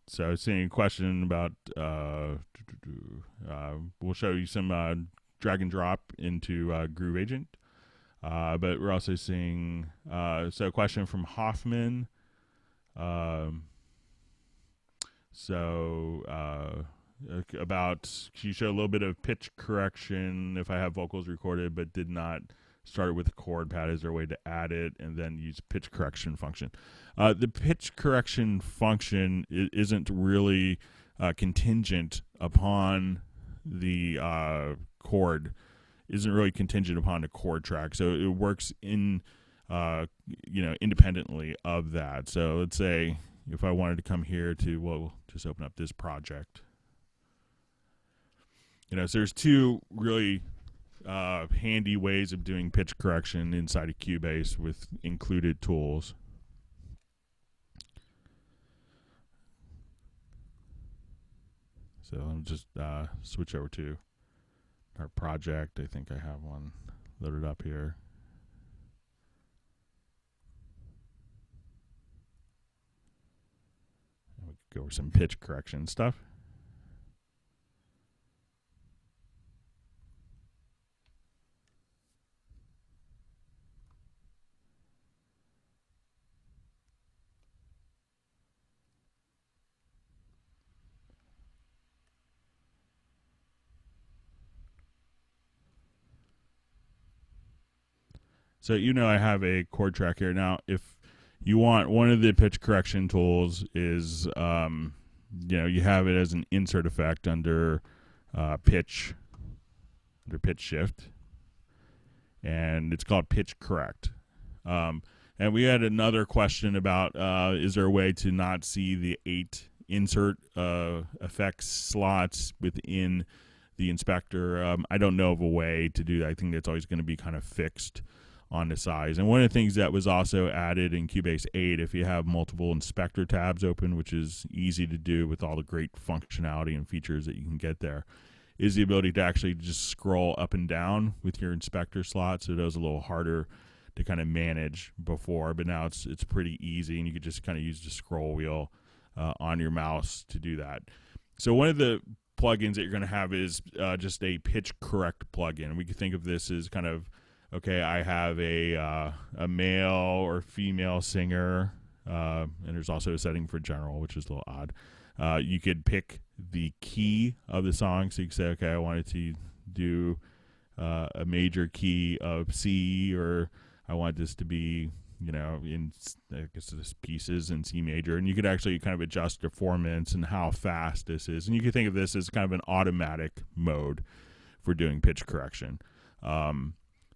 So seeing a question about, we'll show you some drag and drop into Groove Agent. But we're also seeing, so a question from Hoffman. About, can you show a little bit of pitch correction if I have vocals recorded but did not start with the chord pad? Is there a way to add it and then use pitch correction function? The pitch correction function isn't really contingent upon the chord. Isn't really contingent upon the chord track, so it works in independently of that. So let's say if I wanted to come here to, we'll just open up this project. So there's two really handy ways of doing pitch correction inside of Cubase with included tools. So let me just switch over to our project. I think I have one loaded up here. And we could go over some pitch correction stuff. So I have a chord track here. Now, if you want, one of the pitch correction tools is, you have it as an insert effect under pitch shift, and it's called pitch correct. And we had another question about, is there a way to not see the 8 insert effects slots within the inspector? I don't know of a way to do that. I think that's always going to be kind of fixed on the size. And one of the things that was also added in Cubase 8, if you have multiple inspector tabs open, which is easy to do with all the great functionality and features that you can get there, is the ability to actually just scroll up and down with your inspector slot. So it was a little harder to kind of manage before, but now it's pretty easy, and you could just kind of use the scroll wheel on your mouse to do that. So one of the plugins that you're going to have is just a pitch correct plugin. We could think of this as kind of, okay, I have a male or female singer, and there's also a setting for general, which is a little odd. You could pick the key of the song, so you could say, okay, I wanted to do a major key of C, or I want this to be, in, I guess, this pieces in C major, and you could actually kind of adjust the performance and how fast this is, and you could think of this as kind of an automatic mode for doing pitch correction.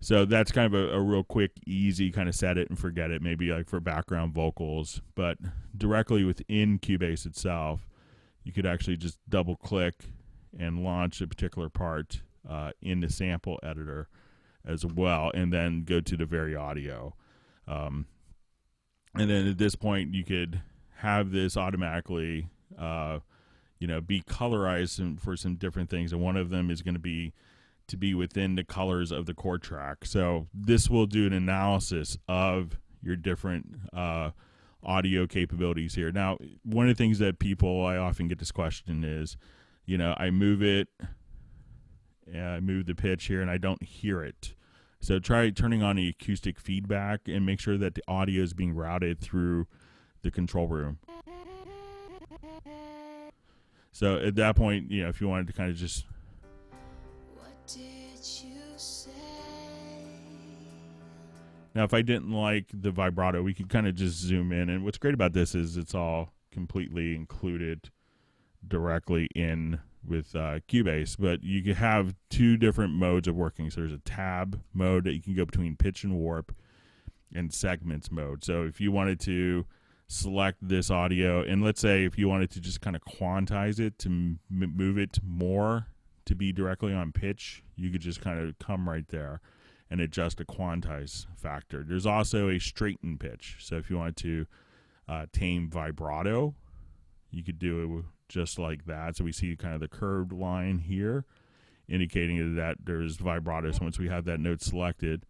So that's kind of a real quick, easy kind of set it and forget it, maybe like for background vocals. But directly within Cubase itself, you could actually just double click and launch a particular part in the sample editor as well, and then go to the Variaudio. And then at this point, you could have this automatically be colorized for some different things, and one of them is going to be within the colors of the chord track. So this will do an analysis of your different audio capabilities here. Now, one of the things that I often get this question is, I move it, I move the pitch here, and I don't hear it. So try turning on the acoustic feedback and make sure that the audio is being routed through the control room. So at that point, if you wanted to kind of just... What did you say? Now, if I didn't like the vibrato, we could kind of just zoom in. And what's great about this is it's all completely included directly in with Cubase. But you can have two different modes of working. So there's a tab mode that you can go between pitch and warp, and segments mode. So if you wanted to select this audio, and let's say if you wanted to just kind of quantize it to move it more to be directly on pitch, you could just kind of come right there and adjust a quantize factor. There's also a straighten pitch. So if you wanted to tame vibrato, you could do it just like that. So we see kind of the curved line here indicating that there's vibrato. So once we have that note selected,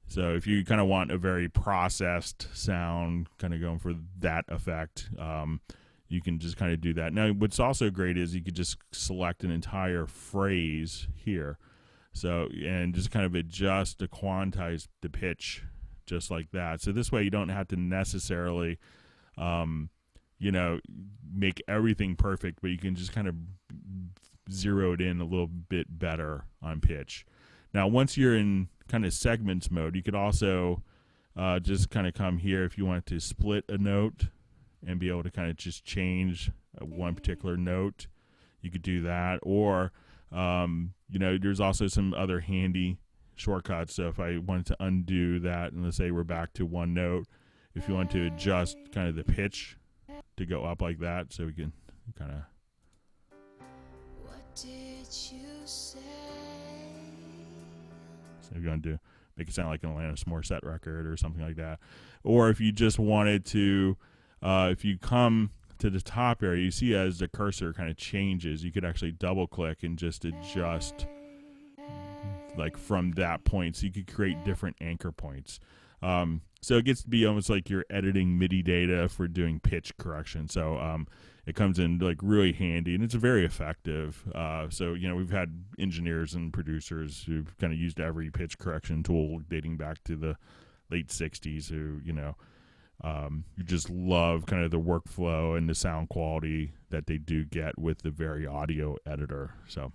so if you kind of want a very processed sound, kind of going for that effect, you can just kind of do that. Now, what's also great is you could just select an entire phrase here. So, and just kind of adjust to quantize the pitch just like that. So this way you don't have to necessarily, make everything perfect, but you can just kind of zero it in a little bit better on pitch. Now, once you're in kind of segments mode, you could also just kind of come here if you want to split a note and be able to kind of just change one particular note. You could do that, or there's also some other handy shortcuts. So if I wanted to undo that, and let's say we're back to one note, if you want to adjust kind of the pitch to go up like that, so we can kind of... What did you say? So you're going to make it sound like an Alanis Morissette record or something like that. Or if you just wanted to, if you come to the top area, you see as the cursor kind of changes, you could actually double click and just adjust like from that point. So you could create different anchor points. So it gets to be almost like you're editing MIDI data for doing pitch correction. So it comes in like really handy, and it's very effective. So we've had engineers and producers who've kind of used every pitch correction tool dating back to the late 60s who you just love kind of the workflow and the sound quality that they do get with the Variaudio editor. So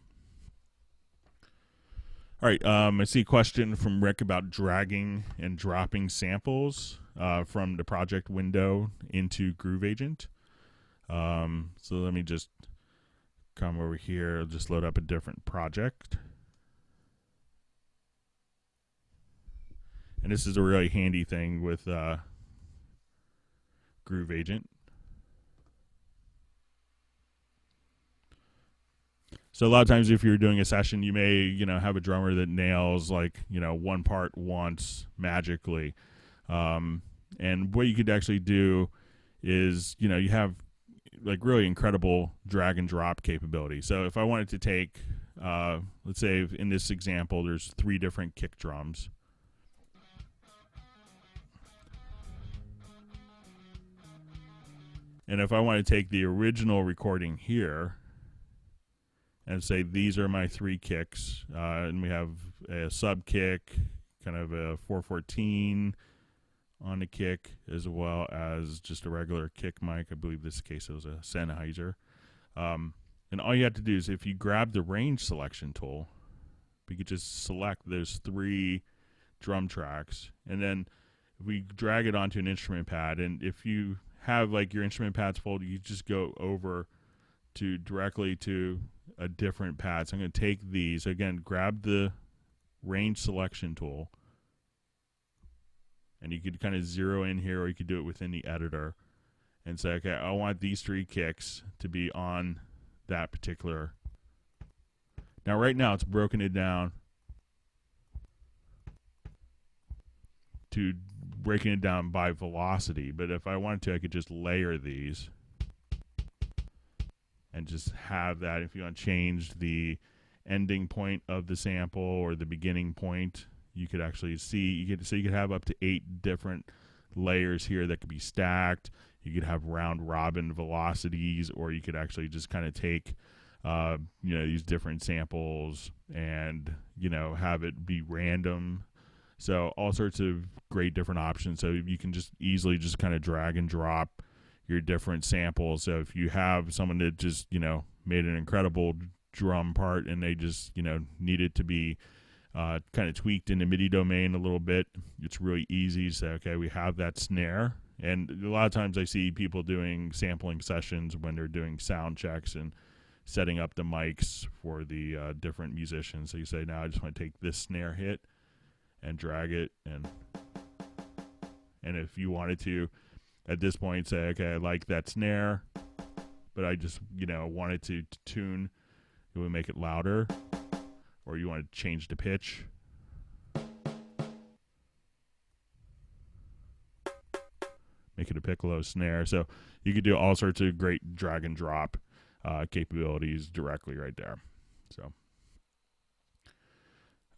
all right, I see a question from Rick about dragging and dropping samples from the project window into Groove Agent. So let me just come over here, just load up a different project. And this is a really handy thing with Groove Agent. So a lot of times if you're doing a session, you may, have a drummer that nails like, one part once magically. And what you could actually do is, you have like really incredible drag and drop capability. So if I wanted to take, let's say in this example, there's 3 different kick drums. And if I want to take the original recording here and say these are my 3 kicks, and we have a sub kick, kind of a 414 on the kick, as well as just a regular kick mic. I believe this case it was a Sennheiser. And all you have to do is if you grab the range selection tool, we could just select those 3 drum tracks, and then if we drag it onto an instrument pad, and if you have like your instrument pads folded, you just go over to directly to a different pad. So I'm going to take these again, grab the range selection tool, and you could kind of zero in here, or you could do it within the editor and say, okay, I want these 3 kicks to be on that particular. Now right now it's broken it down to breaking it down by velocity, but if I wanted to, I could just layer these. and just have that. If you want to change the ending point of the sample or the beginning point, you could actually see, you could have up to 8 different layers here that could be stacked. You could have round robin velocities, or you could actually just kind of take these different samples and have it be random. So all sorts of great different options. So you can just easily just kind of drag and drop your different samples. So if you have someone that just made an incredible drum part and they just need it to be kind of tweaked in the MIDI domain a little bit, it's really easy to say, okay, we have that snare. And a lot of times I see people doing sampling sessions when they're doing sound checks and setting up the mics for the different musicians. So you say, now I just want to take this snare hit and drag it, and if you wanted to at this point say, okay, I like that snare, but I just wanted to tune, you would make it louder, or you want to change the pitch, make it a piccolo snare. So you could do all sorts of great drag and drop capabilities directly right there. So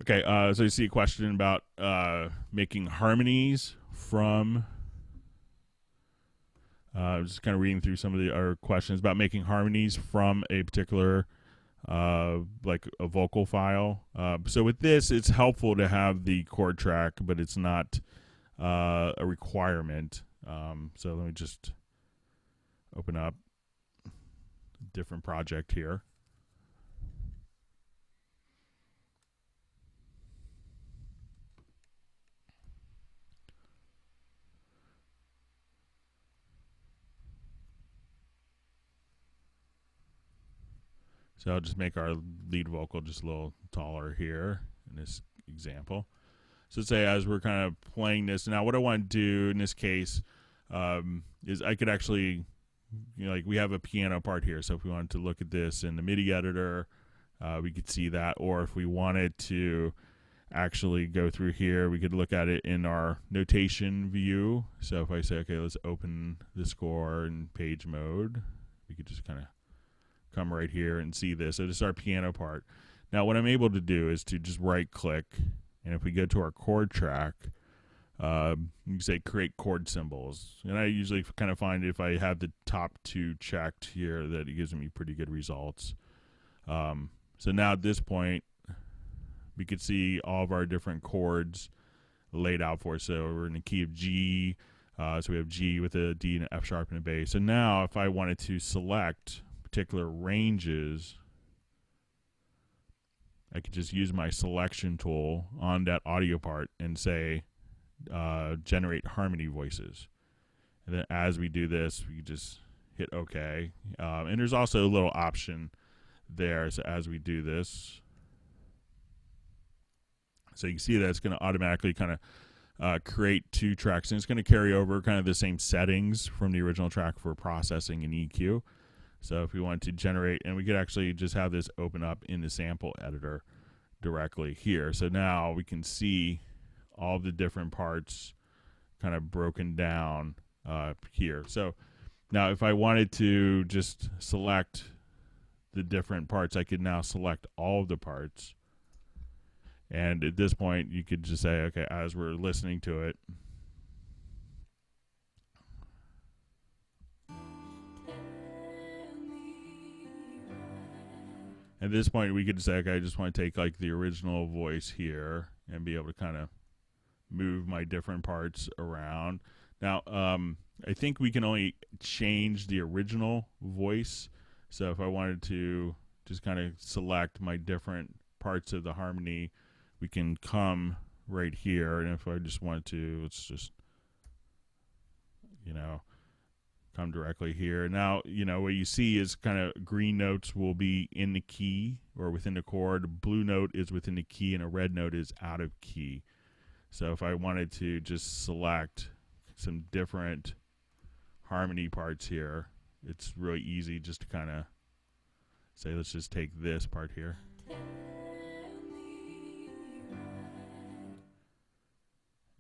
okay, so you see a question about making harmonies from. Just kind of reading through some of our questions about making harmonies from a particular, like a vocal file. So with this, it's helpful to have the chord track, but it's not a requirement. So let me just open up a different project here. So I'll just make our lead vocal just a little taller here in this example. So say as we're kind of playing this, now what I want to do in this case is I could actually, like we have a piano part here. So if we wanted to look at this in the MIDI editor, we could see that. Or if we wanted to actually go through here, we could look at it in our notation view. So if I say, okay, let's open the score in page mode, we could just kind of come right here and see this. So this is our piano part. Now what I'm able to do is to just right click, and if we go to our chord track, you can say create chord symbols. And I usually kind of find if I have the top 2 checked here that it gives me pretty good results. So now at this point, we could see all of our different chords laid out for us. So we're in the key of G, so we have G with a D and an F sharp and a bass. So now if I wanted to select particular ranges, I could just use my selection tool on that audio part and say generate harmony voices. And then as we do this, we just hit OK. And there's also a little option there. So as we do this, so you can see that it's going to automatically kind of create 2 tracks, and it's going to carry over kind of the same settings from the original track for processing and EQ. So if we want to generate, and we could actually just have this open up in the sample editor directly here. So now we can see all the different parts kind of broken down here. So now if I wanted to just select the different parts, I could now select all of the parts. And at this point, you could just say, okay, as we're listening to it, at this point, we could say, okay, I just want to take like the original voice here and be able to kind of move my different parts around. Now, I think we can only change the original voice. So if I wanted to just kind of select my different parts of the harmony, we can come right here. And if I just wanted to, let's just, come directly here. Now, what you see is kind of green notes will be in the key or within the chord. A blue note is within the key, and a red note is out of key. So if I wanted to just select some different harmony parts here, it's really easy just to kind of say, let's just take this part here.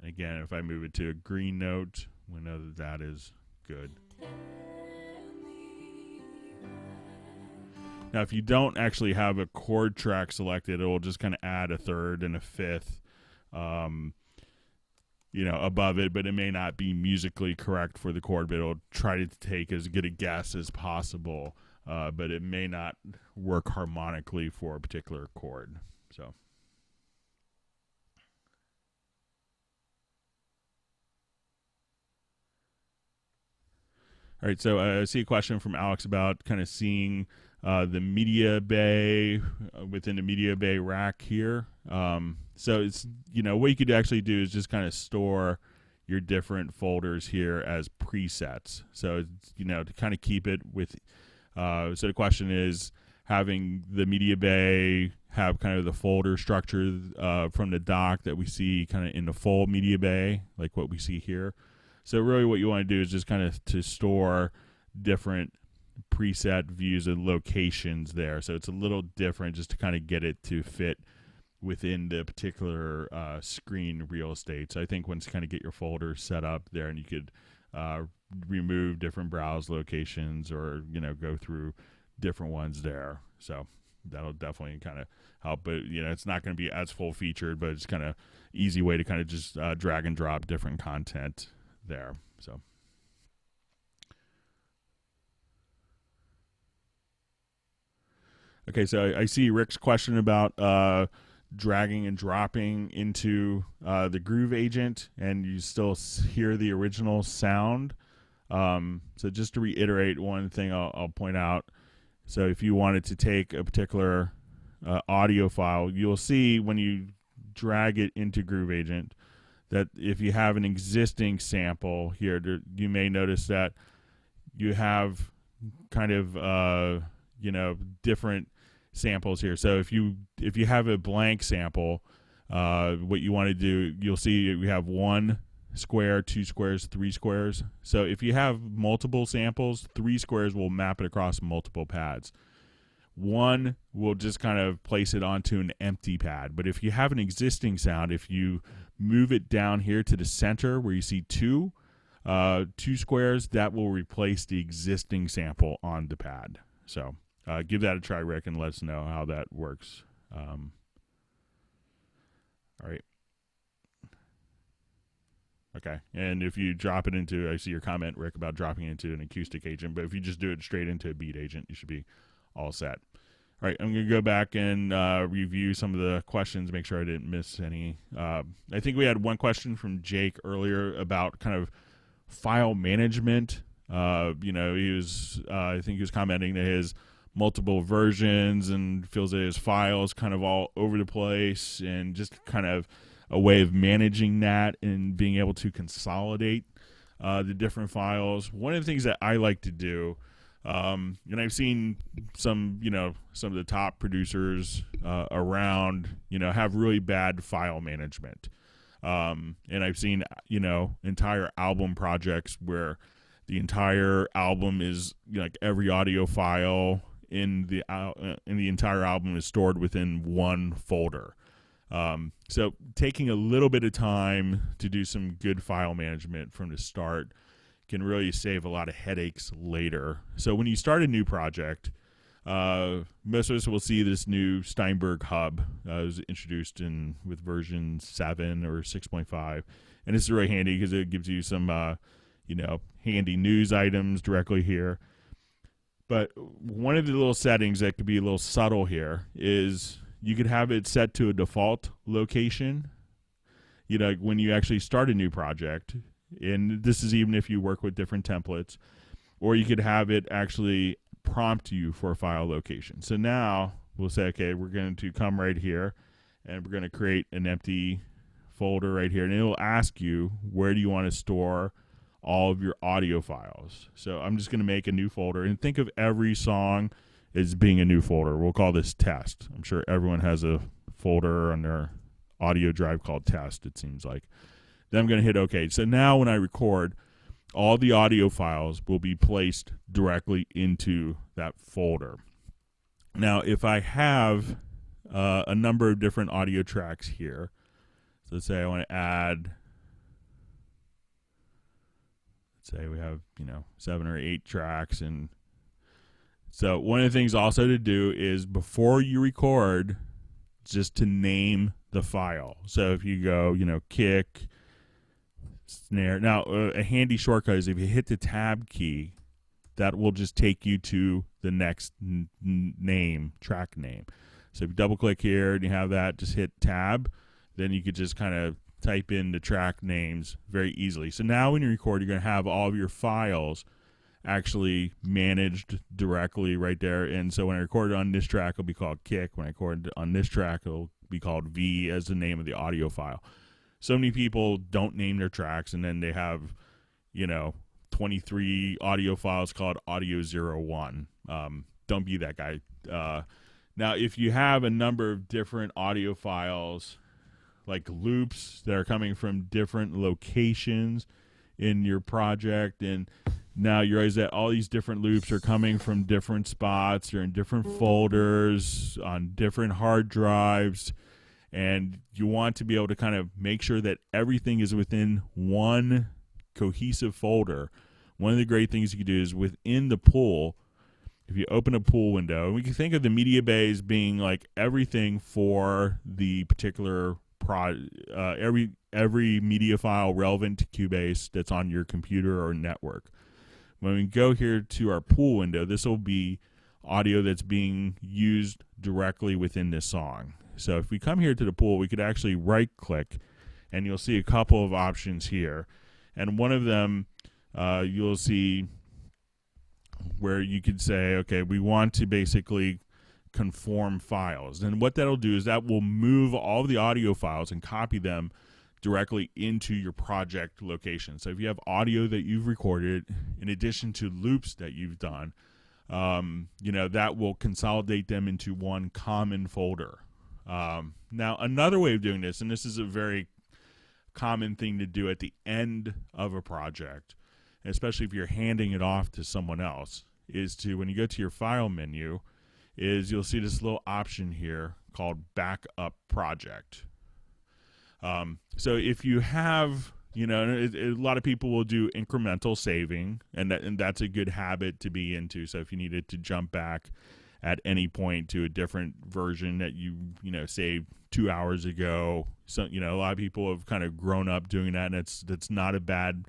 And again, if I move it to a green note, we know that that is good. Now, if you don't actually have a chord track selected, it will just kind of add a third and a fifth, above it, but it may not be musically correct for the chord, but it'll try to take as good a guess as possible, but it may not work harmonically for a particular chord. So. All right, so I see a question from Alex about kind of seeing the MediaBay within the MediaBay rack here. So it's, what you could actually do is just kind of store your different folders here as presets. So, to kind of keep it with, so the question is having the MediaBay have kind of the folder structure from the dock that we see kind of in the full MediaBay, like what we see here. So really what you want to do is just kind of to store different preset views and locations there. So it's a little different just to kind of get it to fit within the particular screen real estate. So I think once you kind of get your folder set up there, and you could remove different browse locations or, go through different ones there. So that'll definitely kind of help. But, it's not going to be as full featured, but it's kind of easy way to kind of just drag and drop different content there. So okay, so I see Rick's question about dragging and dropping into the Groove agent, and you still hear the original sound. So just to reiterate one thing I'll point out, so if you wanted to take a particular audio file, you'll see when you drag it into Groove agent that if you have an existing sample here, you may notice that you have kind of different samples here. So if you have a blank sample, what you want to do, you'll see we have 1 square, 2 squares, 3 squares. So if you have multiple samples, 3 squares will map it across multiple pads. 1 will just kind of place it onto an empty pad. But if you have an existing sound, if you move it down here to the center where you see 2 squares, that will replace the existing sample on the pad. So give that a try, Rick, and let us know how that works. All right. Okay, and if you drop it into, I see your comment, Rick, about dropping it into an acoustic agent, but if you just do it straight into a beat agent, you should be all set. All right, I'm going to go back and review some of the questions, make sure I didn't miss any. I think we had one question from Jake earlier about kind of file management. He was, I think he was commenting that his multiple versions and feels that his files kind of all over the place, and just kind of a way of managing that and being able to consolidate the different files. One of the things that I like to do, and I've seen some of the top producers around, have really bad file management. And I've seen, entire album projects where the entire album is like every audio file in the entire album is stored within one folder. So taking a little bit of time to do some good file management from the start can really save a lot of headaches later. So when you start a new project, most of us will see this new Steinberg hub. It was introduced with version 7 or 6.5. And this is really handy because it gives you some, handy news items directly here. But one of the little settings that could be a little subtle here is you could have it set to a default location, when you actually start a new project. And this is even if you work with different templates. Or you could have it actually prompt you for a file location. So now we'll say, okay, we're going to come right here, and we're going to create an empty folder right here. And it will ask you, where do you want to store all of your audio files? So I'm just going to make a new folder. And think of every song as being a new folder. We'll call this test. I'm sure everyone has a folder on their audio drive called test, it seems like. Then I'm going to hit OK. So now when I record, all the audio files will be placed directly into that folder. Now, if I have a number of different audio tracks here, so let's say I want to add, let's say we have, 7 or 8 tracks, and So one of the things also to do is before you record, just to name the file. So if you go, kick, snare. Now, a handy shortcut is if you hit the tab key, that will just take you to the next track name. So if you double click here and you have that, just hit tab, then you could just kind of type in the track names very easily. So now when you record, you're going to have all of your files actually managed directly right there. And so when I recorded on this track, it'll be called kick. When I recorded on this track, it'll be called V as the name of the audio file. So many people don't name their tracks, and then they have, 23 audio files called audio 01. Don't be that guy. Now, if you have a number of different audio files, like loops that are coming from different locations in your project, and now you realize that all these different loops are coming from different spots, they're in different folders, on different hard drives, and you want to be able to kind of make sure that everything is within one cohesive folder. One of the great things you can do is within the pool, if you open a pool window, and we can think of the MediaBay as being like everything for the particular every media file relevant to Cubase that's on your computer or network. When we go here to our pool window, this will be audio that's being used directly within this song. So if we come here to the pool, we could actually right click and you'll see a couple of options here. And one of them you'll see where you could say, okay, we want to basically conform files. And what that'll do is that will move all of the audio files and copy them directly into your project location. So if you have audio that you've recorded in addition to loops that you've done, that will consolidate them into one common folder. Now, another way of doing this, and this is a very common thing to do at the end of a project, especially if you're handing it off to someone else, is to, when you go to your file menu, is you'll see this little option here called Backup Project. So if you have, a lot of people will do incremental saving, and that's a good habit to be into. So if you needed to jump back at any point to a different version that you saved 2 hours ago, so a lot of people have kind of grown up doing that, and that's not a bad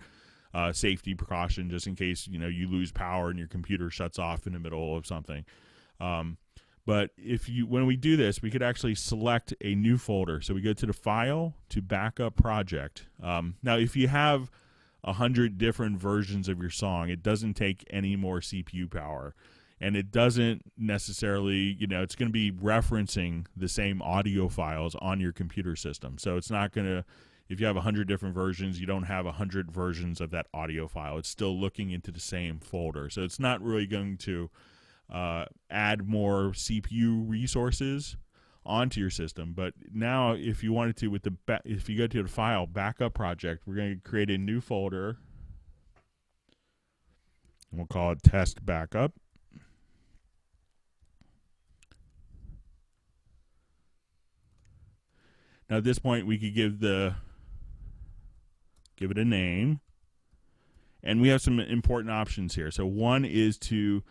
safety precaution, just in case you lose power and your computer shuts off in the middle of something. But when we do this, we could actually select a new folder. So we go to the File, to Backup Project. Now, if you have 100 different versions of your song, it doesn't take any more CPU power. And it doesn't necessarily, it's going to be referencing the same audio files on your computer system. So it's not going to, if you have 100 different versions, you don't have 100 versions of that audio file. It's still looking into the same folder. So it's not really going to add more CPU resources onto your system. But now, if you wanted to, if you go to the File, Backup Project, we're going to create a new folder, and we'll call it Test Backup. Now, at this point, we could give it a name, and we have some important options here. So one is to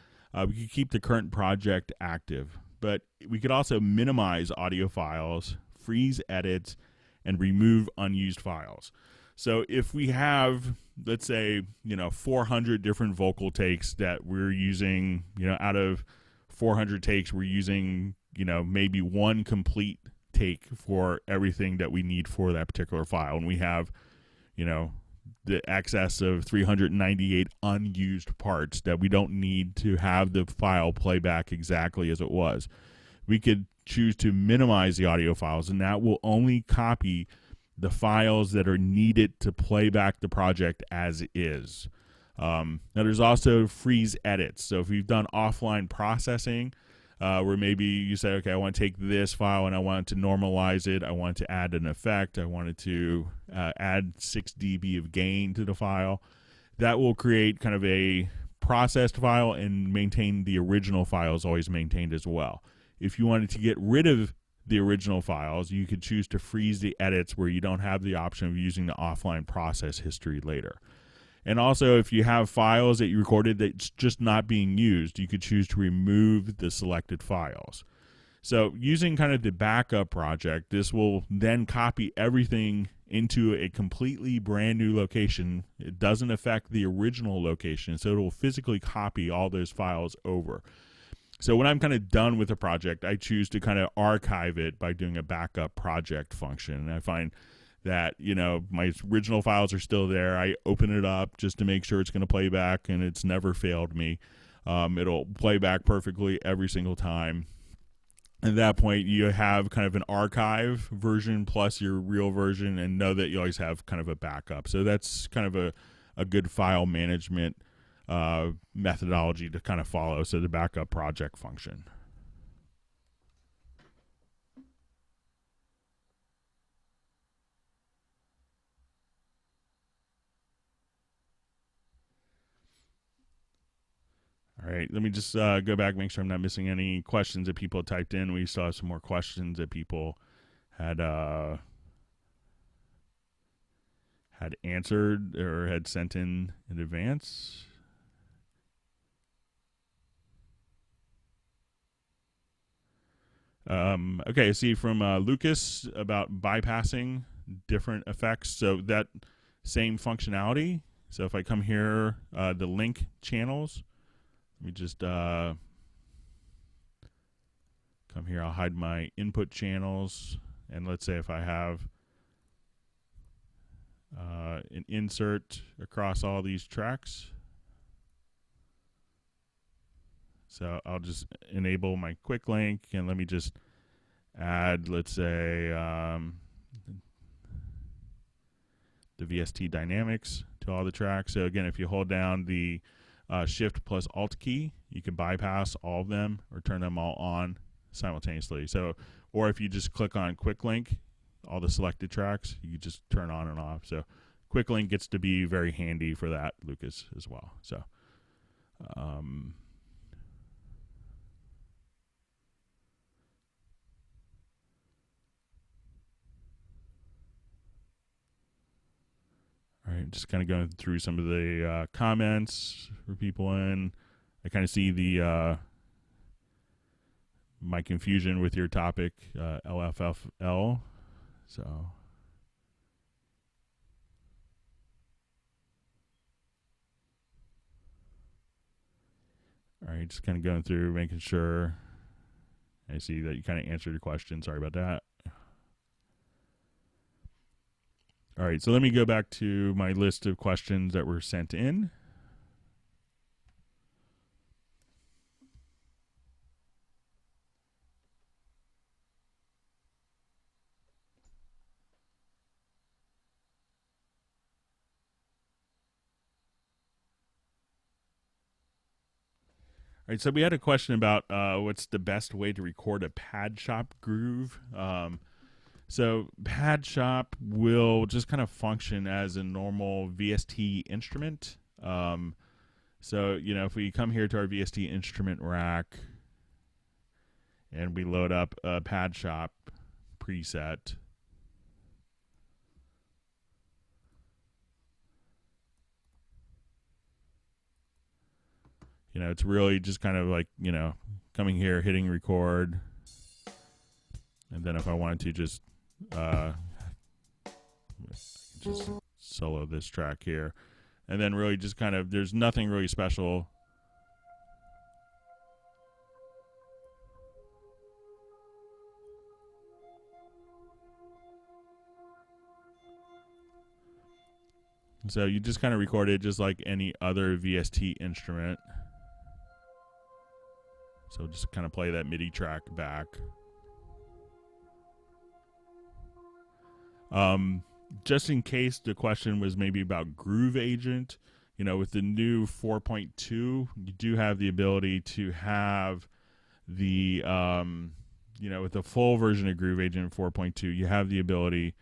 we could keep the current project active, but we could also minimize audio files, freeze edits, and remove unused files. So if we have, let's say, 400 different vocal takes that we're using, out of 400 takes, we're using, maybe one complete take for everything that we need for that particular file, and we have, the excess of 398 unused parts that we don't need to have the file play back exactly as it was. We could choose to minimize the audio files, and that will only copy the files that are needed to play back the project as is. Now, there's also freeze edits. So if you've done offline processing, where maybe you say, okay, I want to take this file and I want to normalize it. I want to add an effect. I wanted to add 6 dB of gain to the file. That will create kind of a processed file, and maintain the original files always maintained as well. If you wanted to get rid of the original files, you could choose to freeze the edits where you don't have the option of using the offline process history later. And also, if you have files that you recorded that's just not being used, you could choose to remove the selected files. So using kind of the backup project, this will then copy everything into a completely brand new location. It doesn't affect the original location, so it will physically copy all those files over. So when I'm kind of done with a project, I choose to kind of archive it by doing a backup project function. And I find that, you know, my original files are still there. I open it up just to make sure it's going to play back, and it's never failed me. It'll play back perfectly every single time. At that point, you have kind of an archive version plus your real version, and know that you always have kind of a backup. So that's kind of a good file management methodology to kind of follow. So the backup project function. All right, let me just go back, make sure I'm not missing any questions that people typed in. We still have some more questions that people had answered or had sent in advance. Okay, I see from Lucas about bypassing different effects. So that same functionality. So if I come here, the link channels, let me just come here. I'll hide my input channels. And let's say if I have an insert across all these tracks. So I'll just enable my quick link, and let me just add, let's say, the VST dynamics to all the tracks. So again, if you hold down the Shift plus Alt key, you can bypass all of them or turn them all on simultaneously. So, or if you just click on quick link, all the selected tracks, you just turn on and off. So quick link gets to be very handy for that, Lucas, as well. So all right, just kind of going through some of the comments for people in. I kind of see the my confusion with your topic, LFFL. So, all right, just kind of going through, making sure. I see that you kind of answered your question. Sorry about that. All right, so let me go back to my list of questions that were sent in. All right, so we had a question about what's the best way to record a Padshop groove. So Padshop will just kind of function as a normal VST instrument. So, you know, if we come here to our VST instrument rack and we load up a Padshop preset, you know, it's really just kind of like, you know, coming here, hitting record. And then if I wanted to just solo this track here. And then really just kind of, there's nothing really special. So you just kind of record it just like any other VST instrument. So just kind of play that MIDI track back. Just in case the question was maybe about Groove Agent, you know, with the new 4.2, you do have the ability to have the, you know, with the full version of Groove Agent 4.2, you have the ability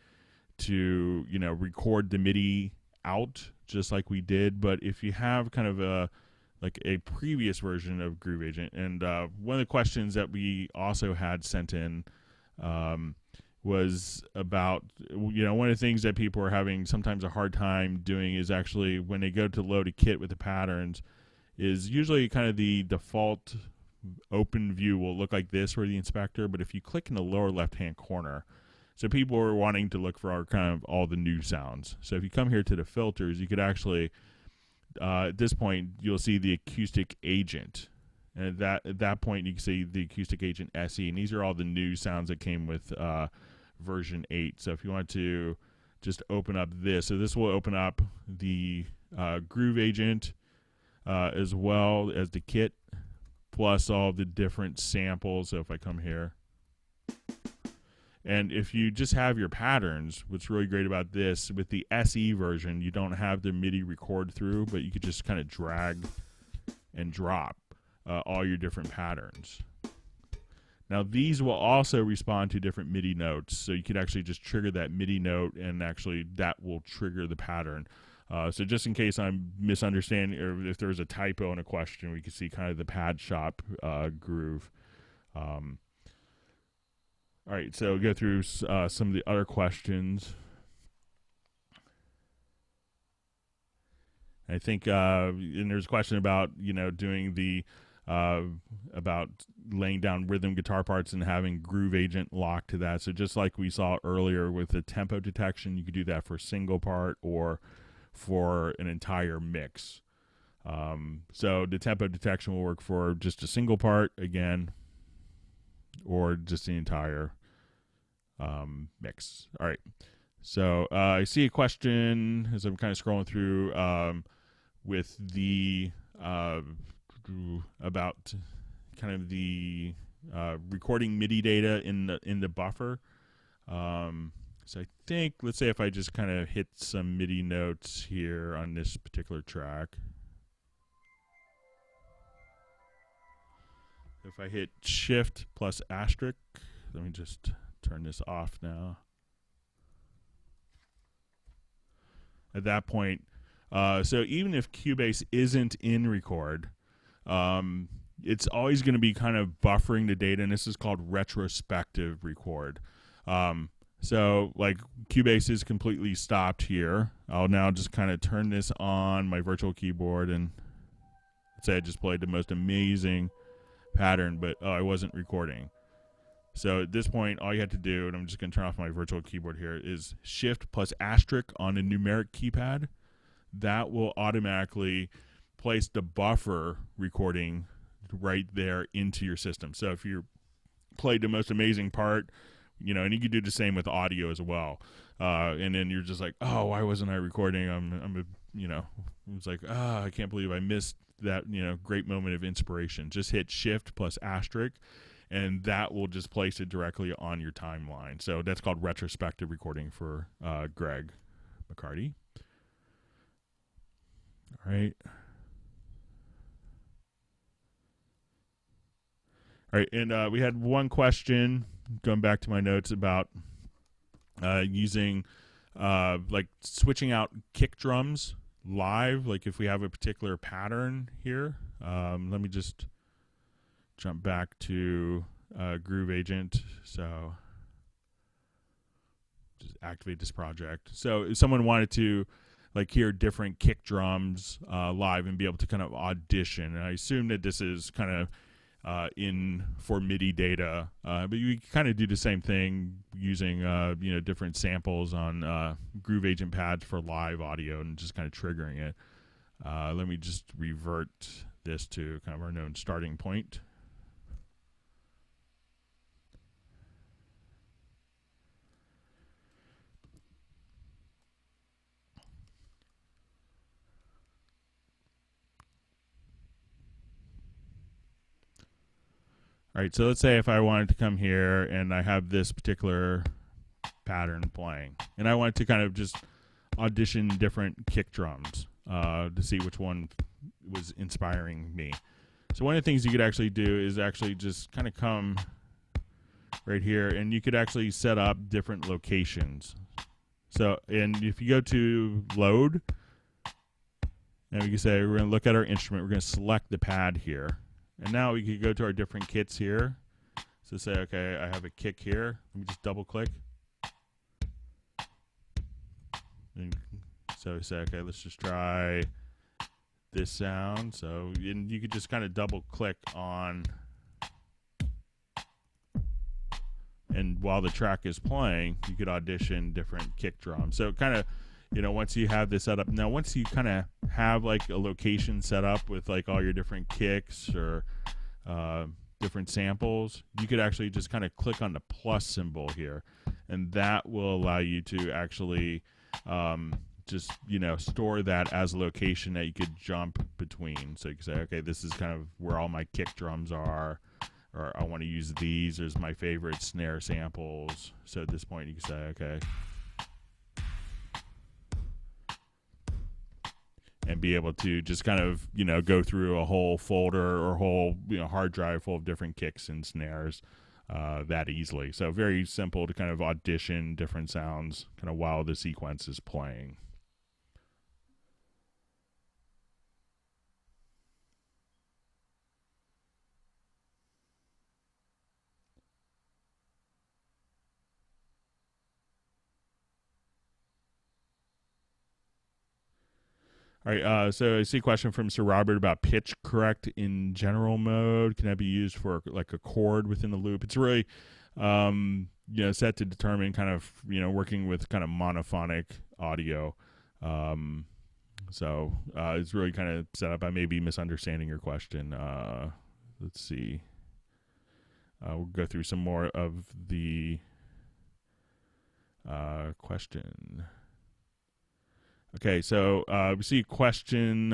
to, you know, record the MIDI out just like we did. But if you have kind of a, like a previous version of Groove Agent, and one of the questions that we also had sent in, was about, one of the things that people are having sometimes a hard time doing is actually when they go to load a kit with the patterns, is usually kind of the default open view will look like this for the inspector, but if you click in the lower left hand corner, so people are wanting to look for all the new sounds. So if you come here to the filters, you could actually at this point you'll see the acoustic agent, and at that point you can see the acoustic agent SE, and these are all the new sounds that came with version 8. So if you want to just open up this, so this will open up the groove agent as well as the kit, plus all the different samples. So if I come here, and if you just have your patterns, what's really great about this, with the SE version, you don't have the MIDI record through, but you could just kind of drag and drop all your different patterns. Now these will also respond to different MIDI notes, so you could actually just trigger that MIDI note, and actually that will trigger the pattern. So just in case I'm misunderstanding, or if there's a typo in a question, we can see kind of the Padshop groove. All right, so go through some of the other questions. I think, and there's a question about, doing the, about laying down rhythm guitar parts and having groove agent locked to that. So just like we saw earlier with the tempo detection, you could do that for a single part or for an entire mix. So the tempo detection will work for just a single part again, or just the entire mix. All right. So I see a question as I'm kind of scrolling through with the about kind of the recording MIDI data in the buffer. So I think, let's say if I just kind of hit some MIDI notes here on this particular track. If I hit Shift plus asterisk, let me just turn this off now. At that point, so even if Cubase isn't in record, it's always going to be kind of buffering the data, and this is called retrospective record. So like Cubase is completely stopped here. I'll now just kind of turn this on my virtual keyboard, and let's say I just played the most amazing pattern, but I wasn't recording. So at this point, all you have to do, and I'm just going to turn off my virtual keyboard here, is Shift plus asterisk on a numeric keypad. That will automatically place the buffer recording right there into your system. So if you played the most amazing part, and you can do the same with audio as well. And then you're just like, oh, why wasn't I recording? It's like, I can't believe I missed that, great moment of inspiration. Just hit Shift plus asterisk, and that will just place it directly on your timeline. So that's called retrospective recording for Greg McCarty. All right. All right, and we had one question, going back to my notes, about using, like switching out kick drums live, like if we have a particular pattern here. Let me just jump back to Groove Agent. So just activate this project. So if someone wanted to like hear different kick drums live and be able to kind of audition, and I assume that this is kind of in for MIDI data, but you kind of do the same thing using different samples on Groove Agent pads for live audio and just kind of triggering it. Let me just revert this to kind of our known starting point. All right, so let's say if I wanted to come here and I have this particular pattern playing, and I wanted to kind of just audition different kick drums to see which one was inspiring me. So one of the things you could actually do is actually just kind of come right here, and you could actually set up different locations. So, and if you go to load, and we can say we're going to look at our instrument, we're going to select the pad here. And now we could go to our different kits here. So say, okay, I have a kick here. Let me just double click. And so we say, okay, let's just try this sound. So and you could just kind of double click on, and while the track is playing, you could audition different kick drums. So kind of, you know, once you have this set up, now once you kind of have like a location set up with like all your different kicks or different samples, you could actually just kind of click on the plus symbol here, and that will allow you to actually just, you know, store that as a location that you could jump between. So you can say, okay, this is kind of where all my kick drums are, or I want to use these as my favorite snare samples. So at this point you can say, okay, and be able to just kind of, you know, go through a whole folder or whole, you know, hard drive full of different kicks and snares that easily. So very simple to kind of audition different sounds kind of while the sequence is playing. All right, so I see a question from Sir Robert about pitch correct in general mode. Can that be used for like a chord within the loop? It's really, you know, set to determine kind of, you know, working with kind of monophonic audio. So it's really kind of set up. I may be misunderstanding your question. Let's see. We'll go through some more of the question. Okay, so we see a question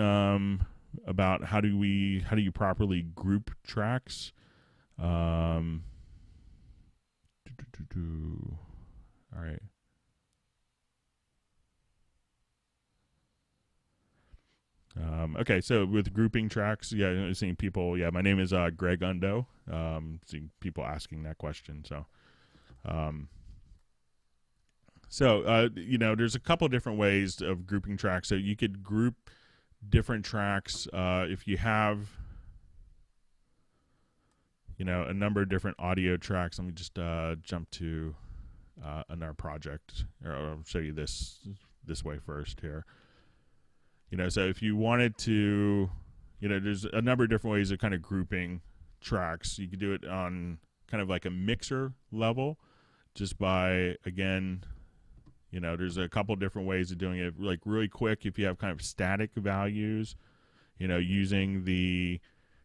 about how do you properly group tracks. All right. Okay, so with grouping tracks, yeah, I'm seeing people. Yeah, my name is Greg Undo. Seeing people asking that question. So, you know, there's a couple different ways of grouping tracks. So you could group different tracks if you have, you know, a number of different audio tracks. Let me just jump to another project, or I'll show you this way first here. You know, so if you wanted to, you know, there's a number of different ways of kind of grouping tracks. You could do it on kind of like a mixer level, just by, again, you know, there's a couple different ways of doing it. Like really quick, if you have kind of static values, you know, using the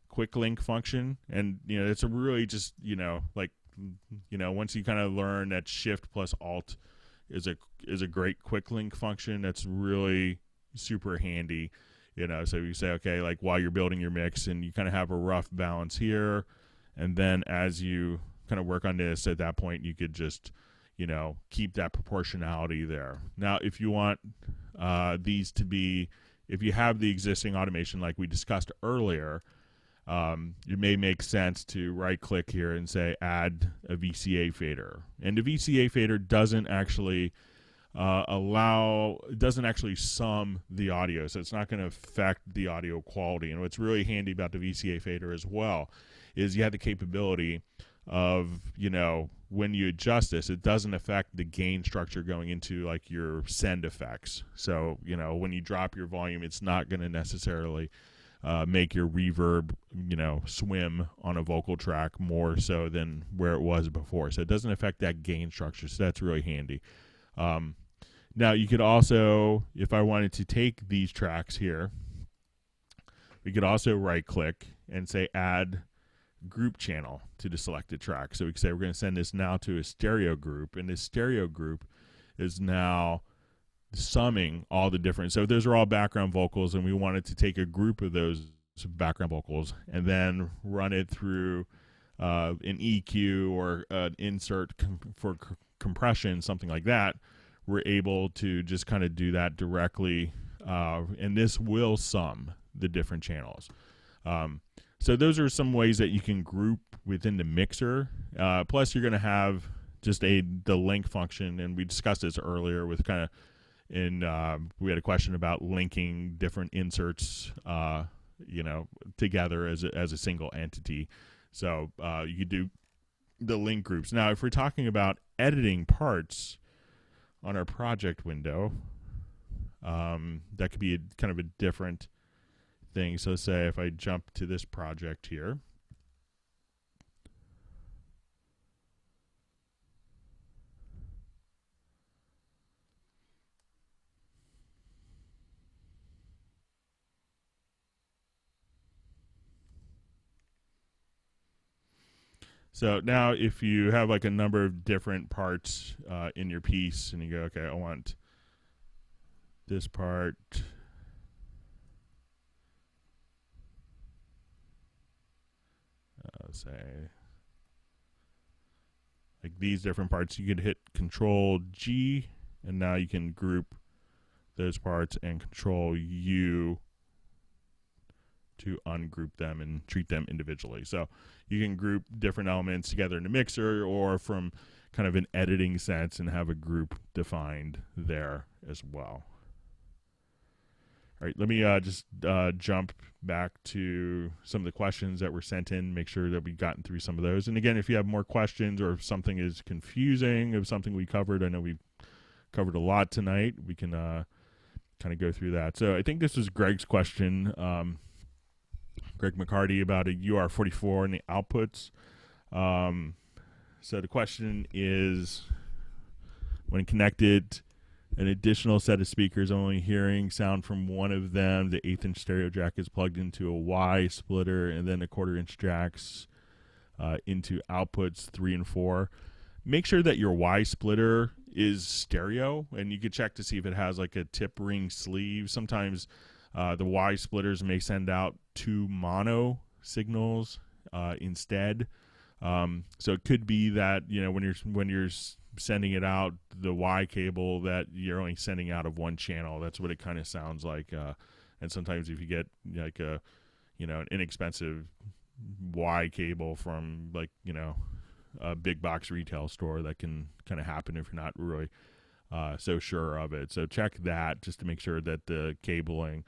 quick link function, and you know, it's a really just, you know, like, you know, once you kind of learn that Shift plus Alt is a great quick link function, that's really super handy. You know, so you say, okay, like while you're building your mix, and you kind of have a rough balance here, and then as you kind of work on this, at that point you could just, you know, keep that proportionality there. Now, if you want these to be, if you have the existing automation like we discussed earlier, it may make sense to right-click here and say add a VCA fader. And the VCA fader doesn't actually doesn't actually sum the audio, so it's not going to affect the audio quality. And what's really handy about the VCA fader as well is you have the capability of, you know, when you adjust this, it doesn't affect the gain structure going into like your send effects. So, you know, when you drop your volume, it's not going to necessarily make your reverb, you know, swim on a vocal track more so than where it was before. So it doesn't affect that gain structure. So that's really handy. Now you could also, if I wanted to take these tracks here, we could also right click and say add group channel to the selected track. So we can say we're going to send this now to a stereo group, and this stereo group is now summing all the different, so those are all background vocals, and we wanted to take a group of those background vocals and then run it through an EQ or an insert for compression, something like that. We're able to just kind of do that directly, and this will sum the different channels. So those are some ways that you can group within the mixer. Plus, you're going to have just the link function, and we discussed this earlier with kind of we had a question about linking different inserts, you know, together as a single entity. So you could do the link groups. Now, if we're talking about editing parts on our project window, That could be kind of a different thing. So say if I jump to this project here, so now if you have like a number of different parts in your piece and you go, okay, I want this part, say like these different parts, you could hit Control G and now you can group those parts and Control U to ungroup them and treat them individually. So you can group different elements together in a mixer or from kind of an editing sense and have a group defined there as well. All right, let me just jump back to some of the questions that were sent in, make sure that we've gotten through some of those. And again, if you have more questions or if something is confusing of something we covered, I know we've covered a lot tonight, we can kind of go through that. So I think this was Greg's question, Greg McCarty, about a UR44 and the outputs. So the question is, when connected, an additional set of speakers only hearing sound from one of them, the 1/8" stereo jack is plugged into a Y splitter, and then a 1/4" jacks into outputs 3 and 4. Make sure that your Y splitter is stereo, and you can check to see if it has like a tip ring sleeve. Sometimes the Y splitters may send out 2 mono signals instead. So it could be that, you know, when you're sending it out, the Y cable, that you're only sending out of one channel. That's what it kind of sounds like. And sometimes if you get like an inexpensive Y cable from like, you know, a big box retail store, that can kind of happen if you're not really so sure of it. So check that just to make sure that the cabling,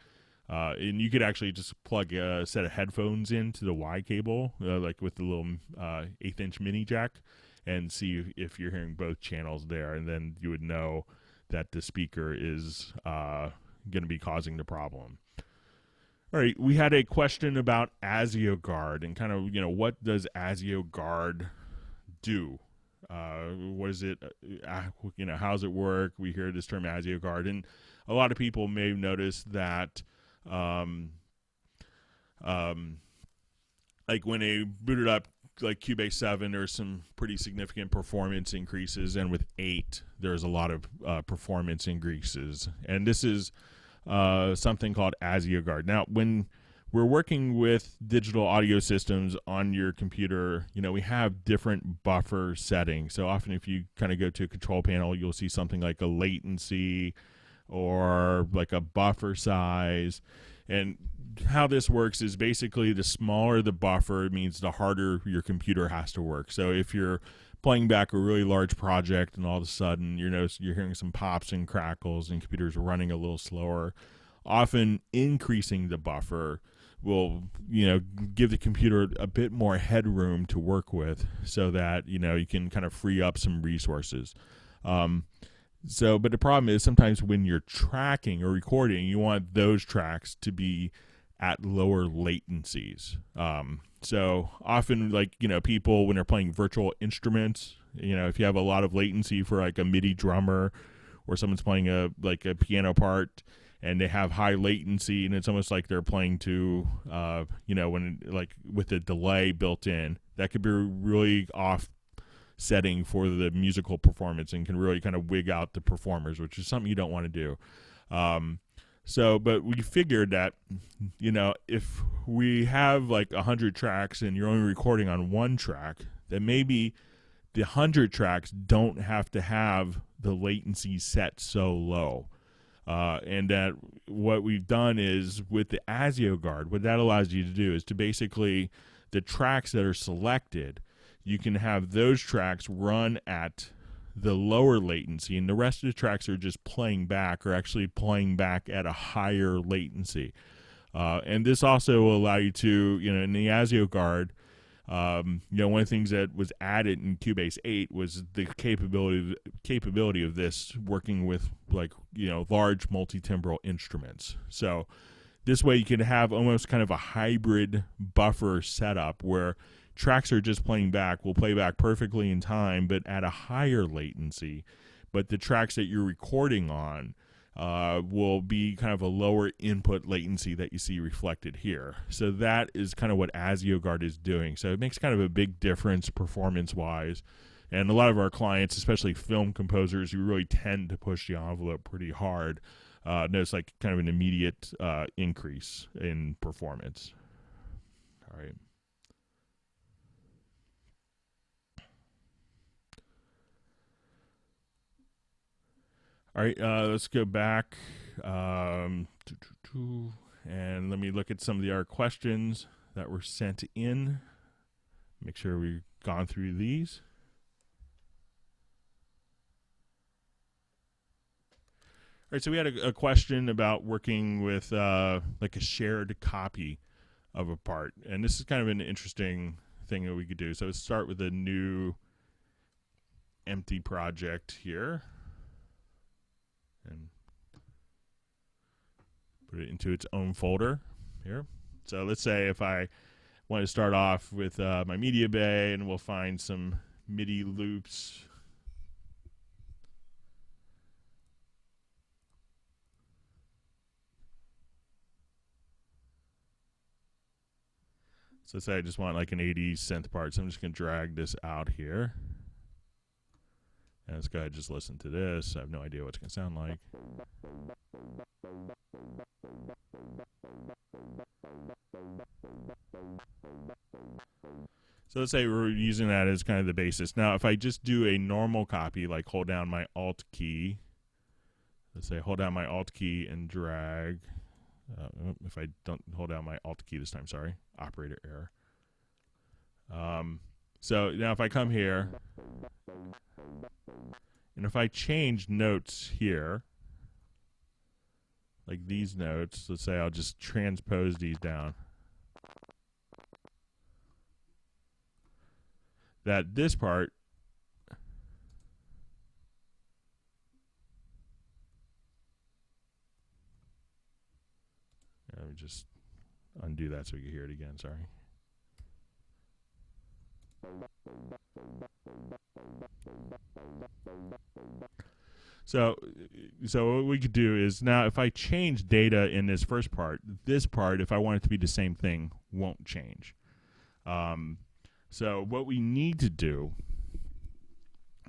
and you could actually just plug a set of headphones into the Y cable, like with the little 1/8" mini jack, and see if you're hearing both channels there, and then you would know that the speaker is going to be causing the problem. All right, we had a question about ASIO Guard and kind of, you know, what does ASIO Guard do? What is it? You know, how does it work? We hear this term ASIO Guard, and a lot of people may have noticed that like when they booted up like Cubase 7, there's some pretty significant performance increases, and with 8 there's a lot of performance increases, and this is something called ASIO Guard. Now when we're working with digital audio systems on your computer, you know, we have different buffer settings. So often if you kind of go to a control panel, you'll see something like a latency or like a buffer size. And how this works is basically the smaller the buffer, it means the harder your computer has to work. So if you're playing back a really large project and all of a sudden you're hearing some pops and crackles and computers are running a little slower, often increasing the buffer will, you know, give the computer a bit more headroom to work with, so that, you know, you can kind of free up some resources. But the problem is sometimes when you're tracking or recording, you want those tracks to be at lower latencies. So often, like, you know, people, when they're playing virtual instruments, you know, if you have a lot of latency for like a MIDI drummer, or someone's playing a piano part and they have high latency, and it's almost like they're playing to, you know, when like with a delay built in, that could be really off setting for the musical performance and can really kind of wig out the performers, which is something you don't want to do. But we figured that, you know, if we have like 100 tracks and you're only recording on one track, then maybe the 100 tracks don't have to have the latency set so low. And that what we've done is with the ASIO Guard, what that allows you to do is to basically, the tracks that are selected, you can have those tracks run at the lower latency, and the rest of the tracks are just playing back, or actually playing back at a higher latency. And this also will allow you to, you know, in the ASIO Guard, One of the things that was added in Cubase 8 was the capability of this working with large multi-timbral instruments. So this way you can have almost kind of a hybrid buffer setup where tracks are just playing back, will play back perfectly in time, but at a higher latency. But the tracks that you're recording on will be kind of a lower input latency that you see reflected here. So that is kind of what ASIO Guard is doing. So it makes kind of a big difference performance-wise. And a lot of our clients, especially film composers who really tend to push the envelope pretty hard, notice like kind of an immediate increase in performance. All right. All right, let's go back and let me look at some of our questions that were sent in. Make sure we've gone through these. All right, so we had a question about working with like a shared copy of a part, and this is kind of an interesting thing that we could do. So let's start with a new empty project here. And put it into its own folder here. So let's say if I want to start off with my MediaBay, and we'll find some MIDI loops. So let's say I just want like an 80s synth part. So I'm just going to drag this out here. And let's go ahead and just listen to this. I have no idea what it's going to sound like. So let's say we're using that as kind of the basis. Now, if I just do a normal copy, like hold down my Alt key, let's say hold down my Alt key and drag. If I don't hold down my Alt key this time, sorry, operator error. So now if I come here, and if I change notes here, like these notes, let's say I'll just transpose these down, that this part let me just undo that so we can hear it again, sorry. So what we could do is now if I change data in this first part, this part, if I want it to be the same thing, won't change. So what we need to do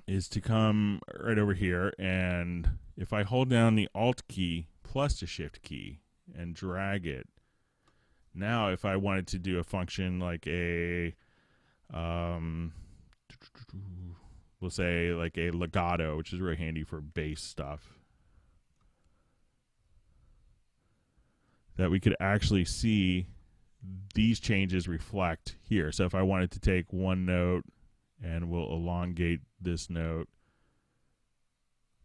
is to come right over here, and if I hold down the Alt key plus the Shift key and drag it, now if I wanted to do a function like a we'll say like a legato, which is really handy for bass stuff, that we could actually see these changes reflect here. So if I wanted to take one note and we'll elongate this note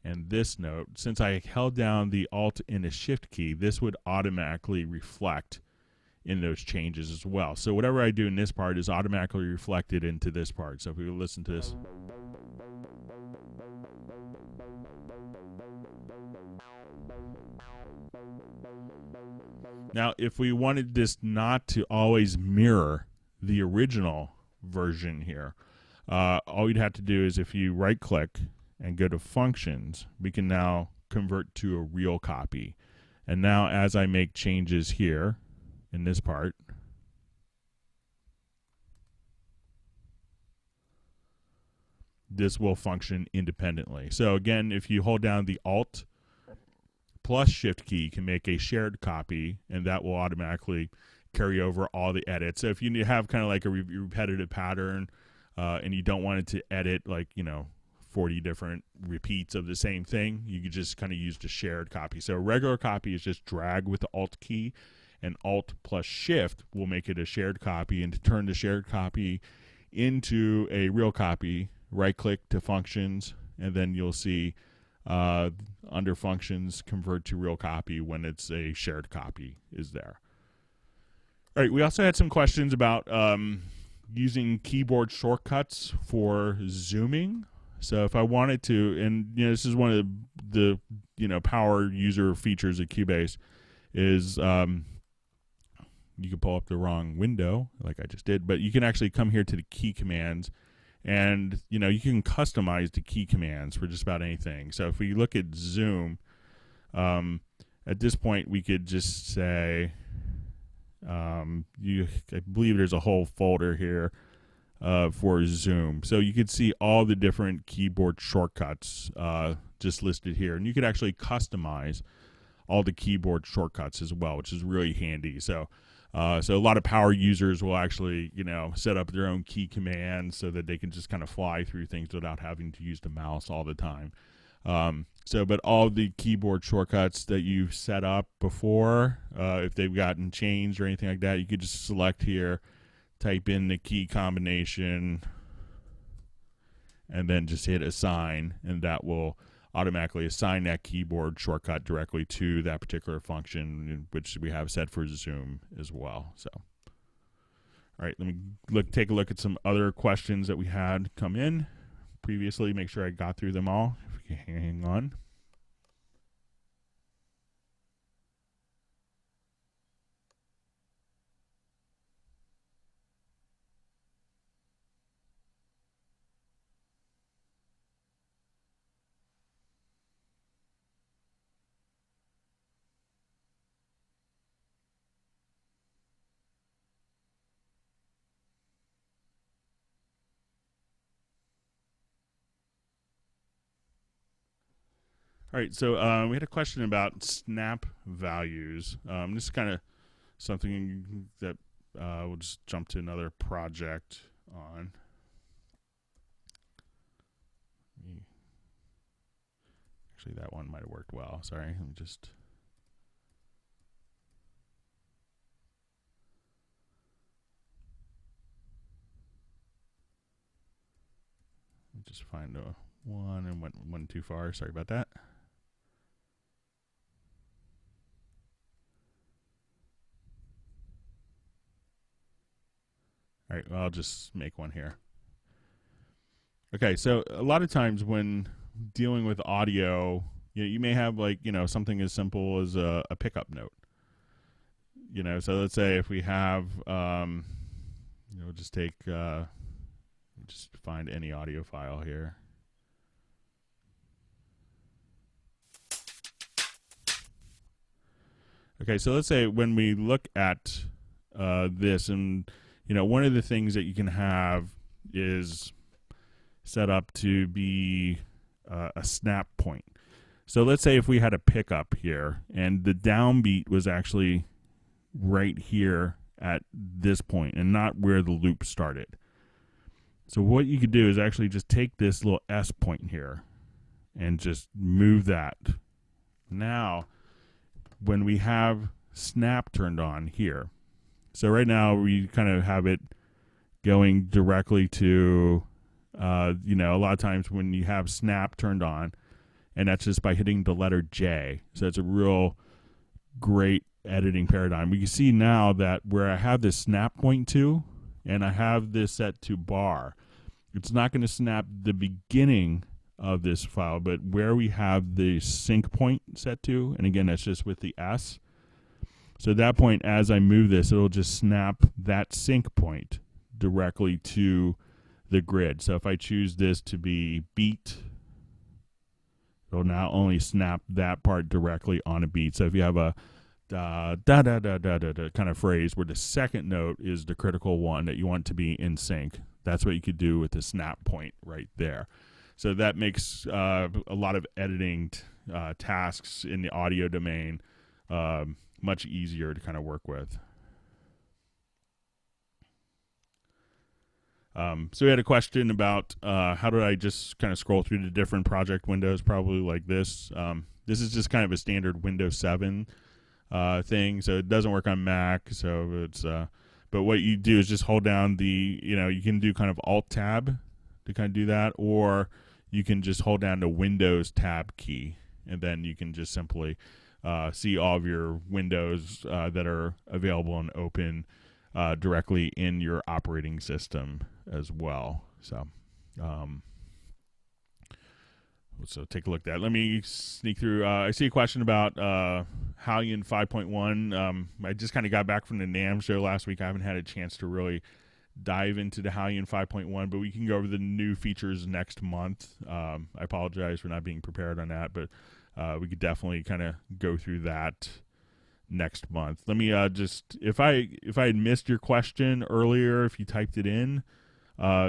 and this note, since I held down the Alt and the Shift key, this would automatically reflect in those changes as well. So whatever I do in this part is automatically reflected into this part. So if we listen to this. Now, if we wanted this not to always mirror the original version here, all you'd have to do is if you right-click and go to Functions, we can now convert to a real copy. And now as I make changes here in this part, this will function independently. So again, if you hold down the Alt plus Shift key, you can make a shared copy, and that will automatically carry over all the edits. So if you have kind of like a repetitive pattern and you don't want it to edit like, 40 different repeats of the same thing, you could just kind of use the shared copy. So a regular copy is just drag with the Alt key, and Alt plus Shift will make it a shared copy. And to turn the shared copy into a real copy, right-click to Functions, and then you'll see under Functions, convert to real copy when it's a shared copy is there. All right, we also had some questions about using keyboard shortcuts for zooming. So if I wanted to, and this is one of the power user features of Cubase, is you can pull up the wrong window like I just did, but you can actually come here to the key commands, and you can customize the key commands for just about anything. So if we look at zoom, at this point we could just say, I believe there's a whole folder here for zoom, so you could see all the different keyboard shortcuts just listed here, and you could actually customize all the keyboard shortcuts as well, which is really handy. So a lot of power users will actually set up their own key commands so that they can just kind of fly through things without having to use the mouse all the time. But all the keyboard shortcuts that you've set up before, if they've gotten changed or anything like that, you could just select here, type in the key combination, and then just hit assign, and that will automatically assign that keyboard shortcut directly to that particular function, which we have set for zoom as well. So, all right, let me take a look at some other questions that we had come in previously, make sure I got through them all. If you can hang on. All right, so we had a question about snap values. This is kind of something that we'll just jump to another project on. Actually, that one might have worked well. Sorry, let me just... just find a one and went one too far. Sorry about that. All right, well, I'll just make one here. Okay, so a lot of times when dealing with audio, you may have something as simple as a pickup note. So let's say if we have, just take, just find any audio file here. Okay, so let's say when we look at this, and one of the things that you can have is set up to be a snap point. So let's say if we had a pickup here, and the downbeat was actually right here at this point, and not where the loop started. So what you could do is actually just take this little S point here, and just move that. Now, when we have snap turned on here, so right now we kind of have it going directly to, a lot of times when you have snap turned on, and that's just by hitting the letter J. So it's a real great editing paradigm. We can see now that where I have this snap point to, and I have this set to bar, it's not going to snap the beginning of this file, but where we have the sync point set to, and again, that's just with the S. So at that point, as I move this, it'll just snap that sync point directly to the grid. So if I choose this to be beat, it'll now only snap that part directly on a beat. So if you have a da da da da da da kind of phrase where the second note is the critical one that you want to be in sync, that's what you could do with the snap point right there. So that makes a lot of editing tasks in the audio domain much easier to kind of work with. So we had a question about how do I just kind of scroll through the different project windows, probably like this. This is just kind of a standard Windows 7 thing, so it doesn't work on Mac. So it's but what you do is just hold down the, you can do kind of Alt-Tab to kind of do that, or you can just hold down the Windows Tab key, and then you can just simply see all of your windows that are available and open directly in your operating system as well. So take a look at that. Let me sneak through. I see a question about Halion 5.1. I just kind of got back from the NAMM show last week. I haven't had a chance to really dive into the Halion 5.1, but we can go over the new features next month. I apologize for not being prepared on that, but we could definitely kind of go through that next month. Let me just, if I had missed your question earlier, if you typed it in,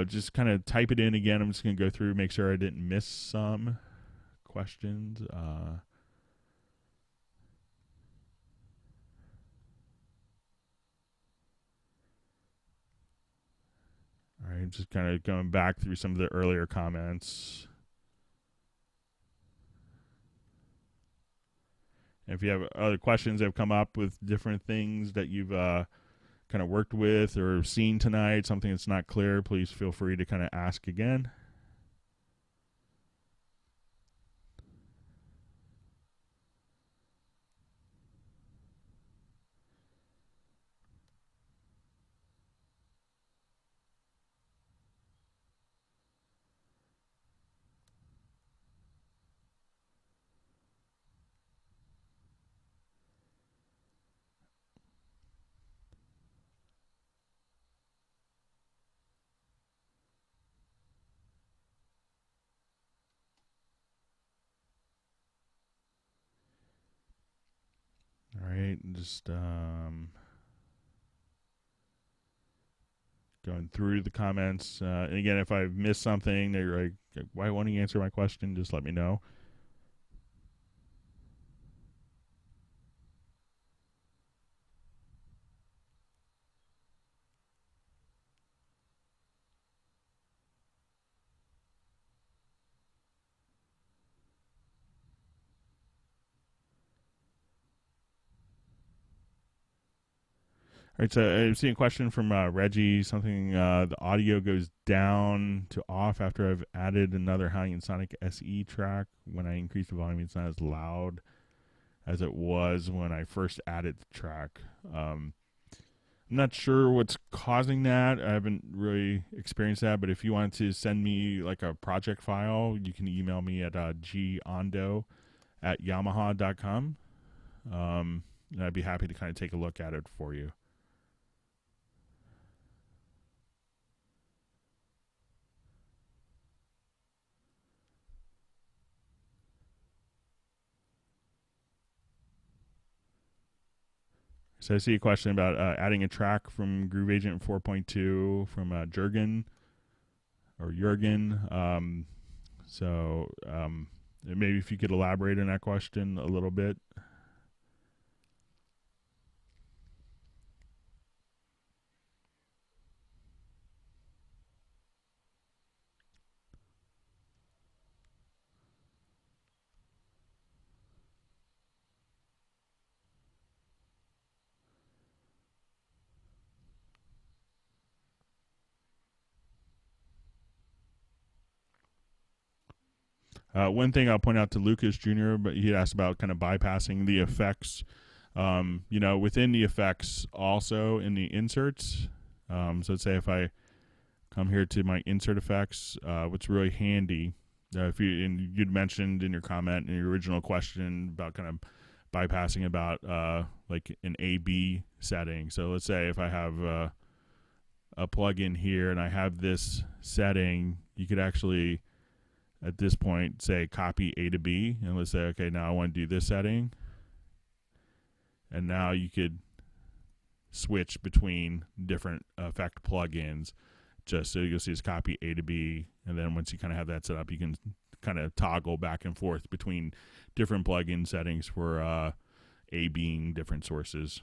just kind of type it in again. I'm just going to go through, make sure I didn't miss some questions. All right, just kind of going back through some of the earlier comments. And if you have other questions that have come up with different things that you've kind of worked with or seen tonight, something that's not clear, please feel free to kind of ask again. All right, just going through the comments. And again, if I've missed something, they're like, why won't you answer my question? Just let me know. All right, so I'm seeing a question from Reggie. Something, the audio goes down to off after I've added another Halion Sonic SE track. When I increase the volume, it's not as loud as it was when I first added the track. I'm not sure what's causing that. I haven't really experienced that, but if you want to send me like a project file, you can email me at gondo@yamaha.com. And I'd be happy to kind of take a look at it for you. So I see a question about adding a track from Groove Agent 4.2 from Jurgen. Maybe if you could elaborate on that question a little bit. One thing I'll point out to Lucas Jr., but he asked about kind of bypassing the effects, within the effects also in the inserts. So let's say if I come here to my insert effects, what's really handy, you'd mentioned in your comment in your original question about kind of bypassing about like an A/B setting. So let's say if I have a plugin here and I have this setting, you could actually at this point say copy A to B, and let's say, okay, now I want to do this setting. And now you could switch between different effect plugins just so you'll see it's copy A to B. And then once you kind of have that set up, you can kind of toggle back and forth between different plugin settings for A being different sources.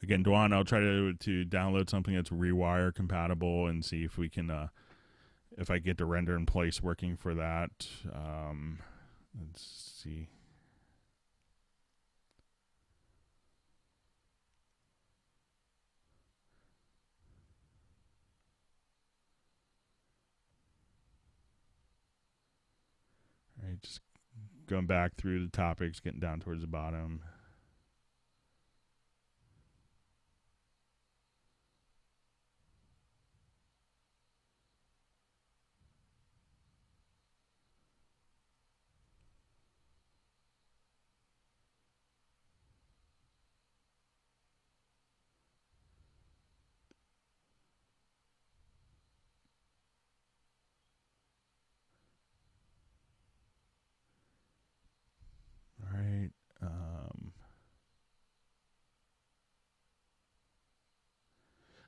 Again, Dwan, I'll try to download something that's Rewire compatible and see if we can, if I get the render in place working for that. Let's see. All right, just going back through the topics, getting down towards the bottom. All right.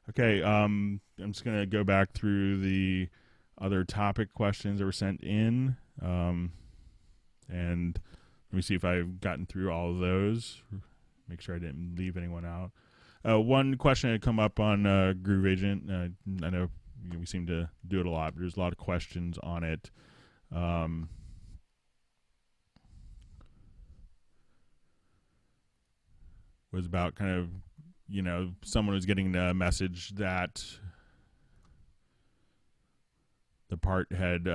Okay, I'm just going to go back through the other topic questions that were sent in. And let me see if I've gotten through all of those. Make sure I didn't leave anyone out. One question had come up on Groove Agent. I know we seem to do it a lot, but there's a lot of questions on it. Was about kind of, someone was getting a message that the part had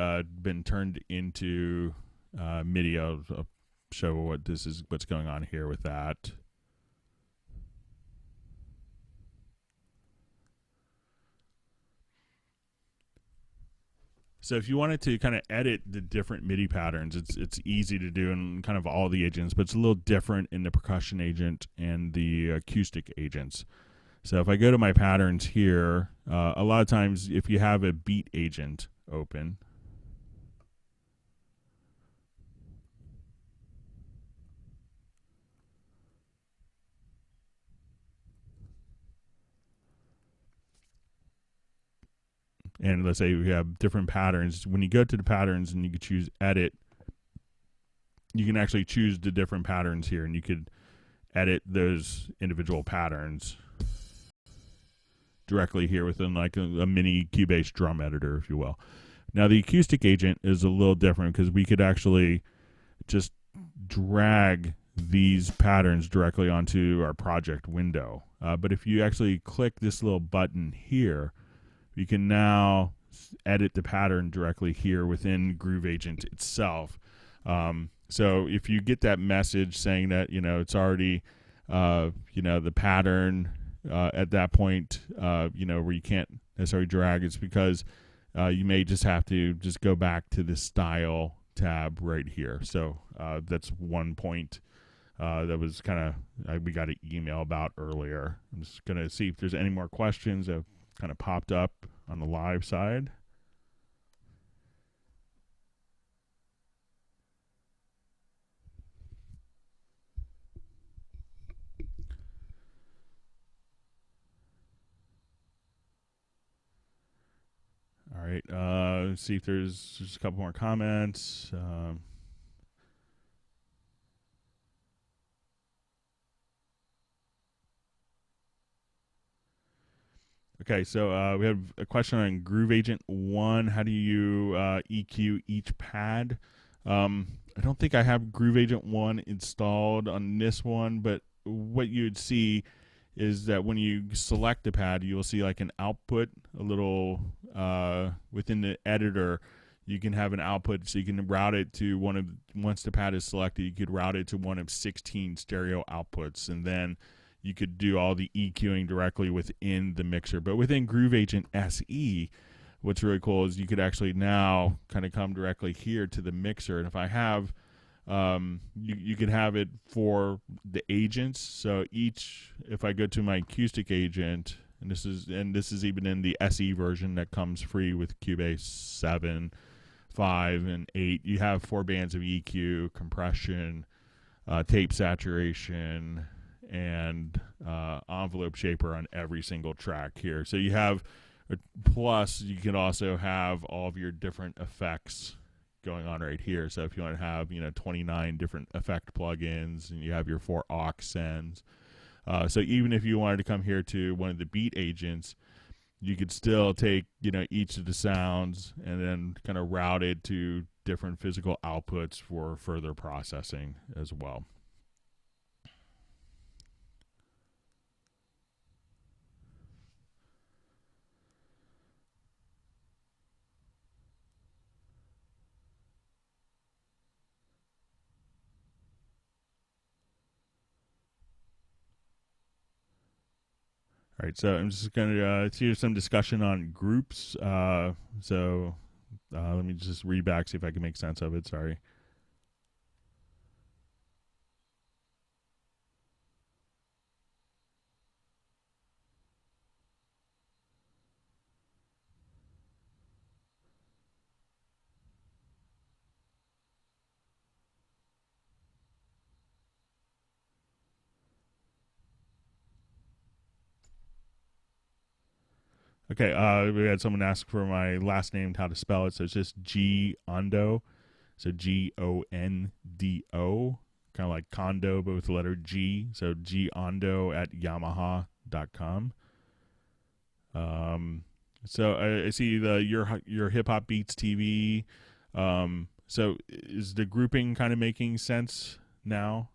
been turned into MIDI. I'll show what's going on here with that. So if you wanted to kind of edit the different MIDI patterns, it's easy to do in kind of all the agents, but it's a little different in the percussion agent and the acoustic agents. So if I go to my patterns here, a lot of times if you have a beat agent open, and let's say we have different patterns, when you go to the patterns and you can choose edit, you can actually choose the different patterns here, and you could edit those individual patterns directly here within like a mini Cubase drum editor, if you will. Now the acoustic agent is a little different because we could actually just drag these patterns directly onto our project window. But if you actually click this little button here, you can now edit the pattern directly here within Groove Agent itself. So if you get that message saying that, it's already, the pattern at that point, where you can't necessarily drag, it's because you may just have to just go back to the style tab right here. So that's one point that was kind of, we got an email about earlier. I'm just going to see if there's any more questions that kind of popped up on the live side. All right, let's see if there's just a couple more comments. Okay, so we have a question on Groove Agent 1. How do you EQ each pad? I don't think I have Groove Agent 1 installed on this one, but what you'd see is that when you select the pad, you'll see like an output, a little within the editor. You can have an output, so you can route it to once the pad is selected, you could route it to one of 16 stereo outputs, and then you could do all the EQing directly within the mixer. But within Groove Agent SE, what's really cool is you could actually now kind of come directly here to the mixer. And if I have, you could have it for the agents. So if I go to my acoustic agent, and this is even in the SE version that comes free with Cubase 7, 5, and 8, you have 4 bands of EQ, compression, tape saturation, and envelope shaper on every single track here. So you have, plus you can also have all of your different effects going on right here. So if you want to have 29 different effect plugins, and you have your 4 aux sends, so even if you wanted to come here to one of the beat agents, you could still take each of the sounds and then kind of route it to different physical outputs for further processing as well. All right, so I'm just going to see some discussion on groups. Let me just read back, see if I can make sense of it. Sorry. Okay, we had someone ask for my last name, how to spell it. So it's just Gondo. So Gondo, kind of like condo, but with the letter G. So Gondo at Yamaha.com. So I see your Hip Hop Beats TV. So is the grouping kind of making sense now?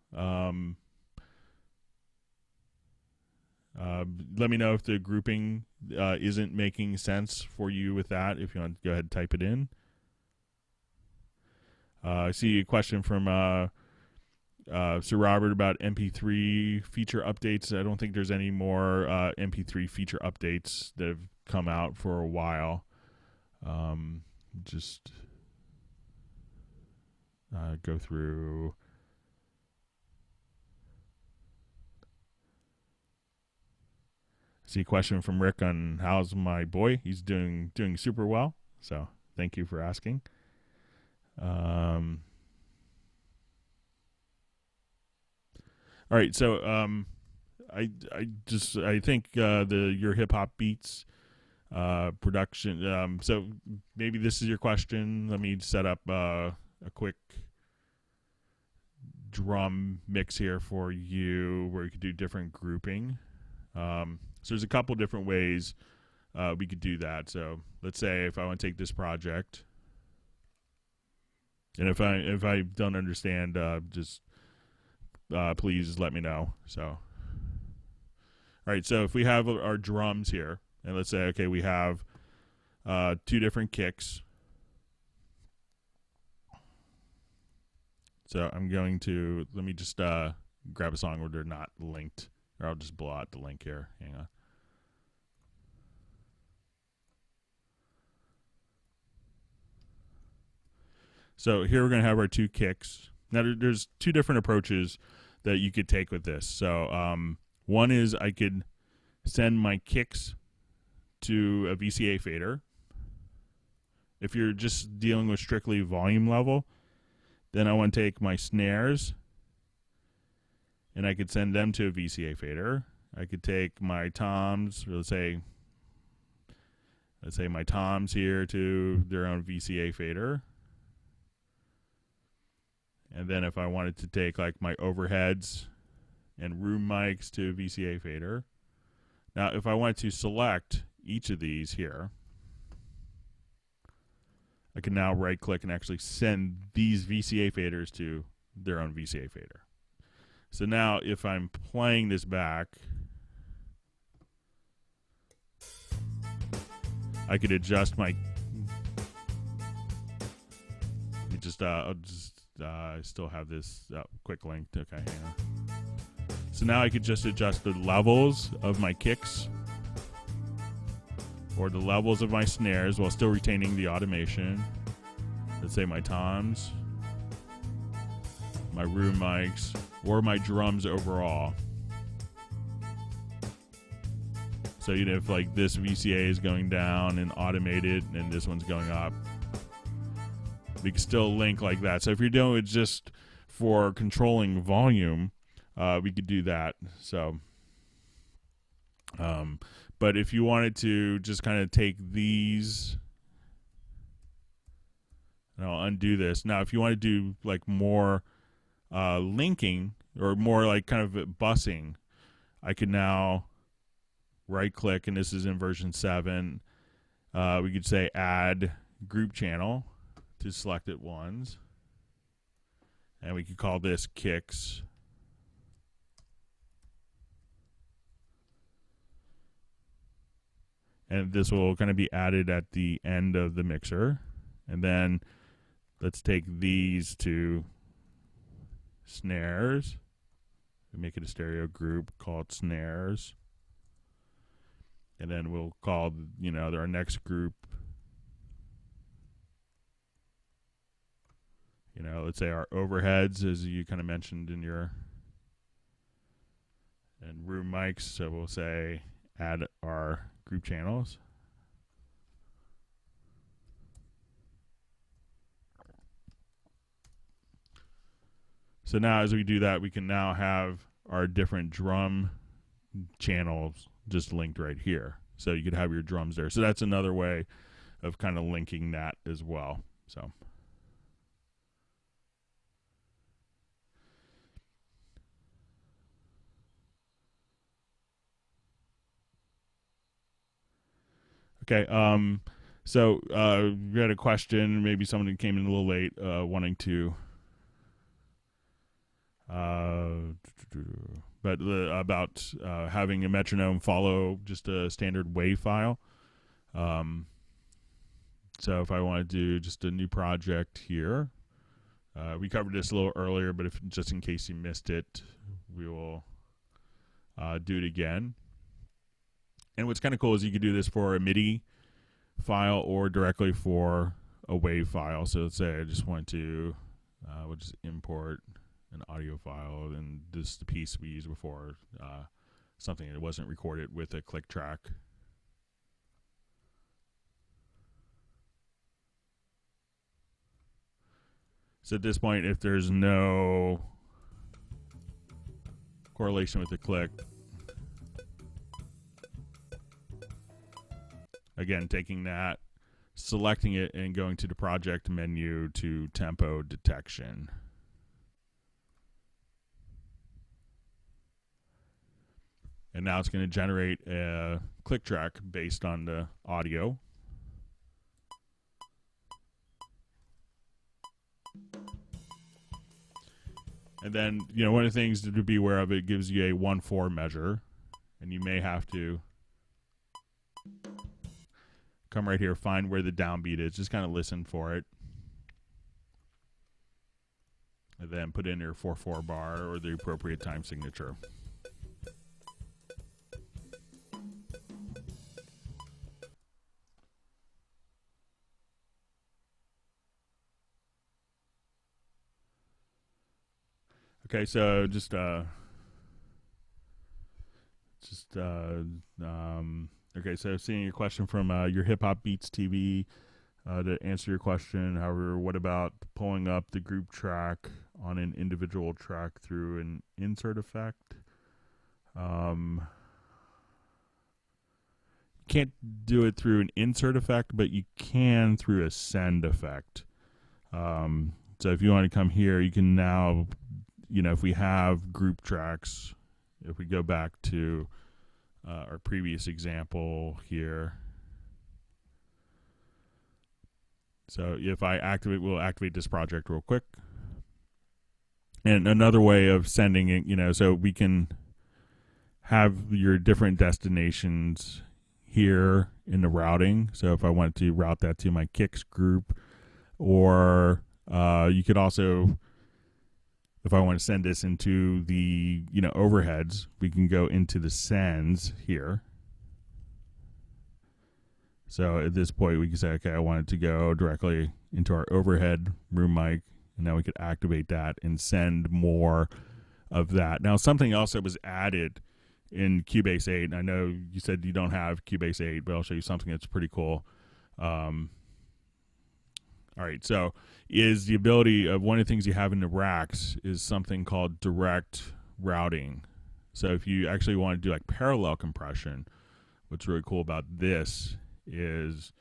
Let me know if the grouping isn't making sense for you with that. If you want to go ahead and type it in. I see a question from Sir Robert about MP3 feature updates. I don't think there's any more MP3 feature updates that have come out for a while. Just go through. See a question from Rick on how's my boy. He's doing super well. So thank you for asking. All right, so I think your Hip Hop Beats production. So maybe this is your question. Let me set up a quick drum mix here for you, where you could do different grouping. So there's a couple different ways we could do that. So let's say if I want to take this project, and if I don't understand, just please let me know. So, all right. So if we have our drums here, and let's say okay, we have two different kicks. So I'm going to let me just grab a song where they're not linked. Or I'll just blow out the link here. Hang on. So here we're going to have our two kicks. Now there's two different approaches that you could take with this. So one is I could send my kicks to a VCA fader. If you're just dealing with strictly volume level, then I want to take my snares and I could send them to a VCA fader. I could take my toms, let's say my toms here to their own VCA fader. And then if I wanted to take like my overheads and room mics to a VCA fader. Now, if I wanted to select each of these here, I can now right click and actually send these VCA faders to their own VCA fader. So now if I'm playing this back, I could adjust my, I still have this quick link. Okay, hang on. So now I could just adjust the levels of my kicks or the levels of my snares while still retaining the automation. Let's say my toms, my room mics, or my drums overall. So you know, if like this VCA is going down and automated and this one's going up, we can still link like that. So if you're doing it just for controlling volume, we could do that. So, but if you wanted to just kind of take these, and I'll undo this. Now, if you want to do like more linking or more like kind of busing, I can now right click, and this is in version 7. We could say add group channel to selected ones, and we could call this kicks. And this will kind of be added at the end of the mixer. And then let's take these to snares. We make it a stereo group called snares. And then we'll call, our next group, let's say our overheads, as you kind of mentioned in your and room mics. So we'll say add our group channels. So now as we do that, we can now have our different drum channels just linked right here. So you could have your drums there. So that's another way of kind of linking that as well. So okay, so we had a question, maybe someone came in a little late, wanting to about having a metronome follow just a standard WAV file. So if I want to do just a new project here, we covered this a little earlier, but if just in case you missed it, we will do it again. And what's kind of cool is you could do this for a MIDI file or directly for a WAV file. So let's say I just want to we'll just import an audio file, and this is the piece we used before, something that wasn't recorded with a click track. So at this point, if there's no correlation with the click, again, taking that, selecting it, and going to the project menu to tempo detection. And now it's going to generate a click track based on the audio. And then, one of the things to be aware of, it gives you a 1/4 measure, and you may have to come right here, find where the downbeat is, just kind of listen for it. And then put in your 4/4 bar or the appropriate time signature. Okay, so okay, so seeing a question from your Hip Hop Beats TV to answer your question. However, what about pulling up the group track on an individual track through an insert effect? Can't do it through an insert effect, but you can through a send effect. So if you want to come here, you can now, if we have group tracks, if we go back to our previous example here. So if I activate, we'll activate this project real quick. And another way of sending it, so we can have your different destinations here in the routing. So if I wanted to route that to my kicks group, or you could also, if I want to send this into the, overheads, we can go into the sends here. So at this point, we can say, okay, I want it to go directly into our overhead room mic, and now we could activate that and send more of that. Now, something else that was added in Cubase 8, and I know you said you don't have Cubase 8, but I'll show you something that's pretty cool. All right, so is the ability of one of the things you have in the racks is something called direct routing. So if you actually want to do like parallel compression, what's really cool about this is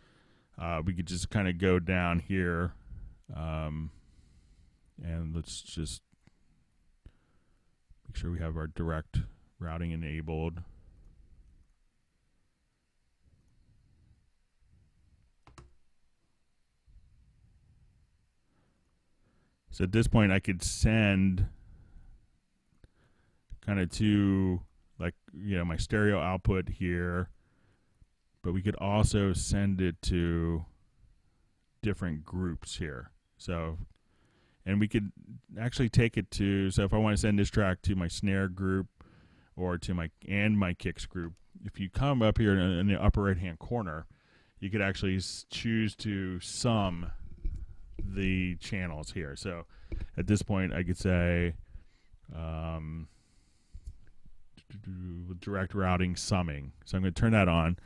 we could just kind of go down here and let's just make sure we have our direct routing enabled. So at this point, I could send kind of to like, my stereo output here, but we could also send it to different groups here. So, and we could actually take it to, so if I want to send this track to my snare group or to my kicks group, if you come up here in the upper right hand corner, you could actually choose to sum the channels here. So at this point, I could say direct routing summing. So I'm going to turn that on,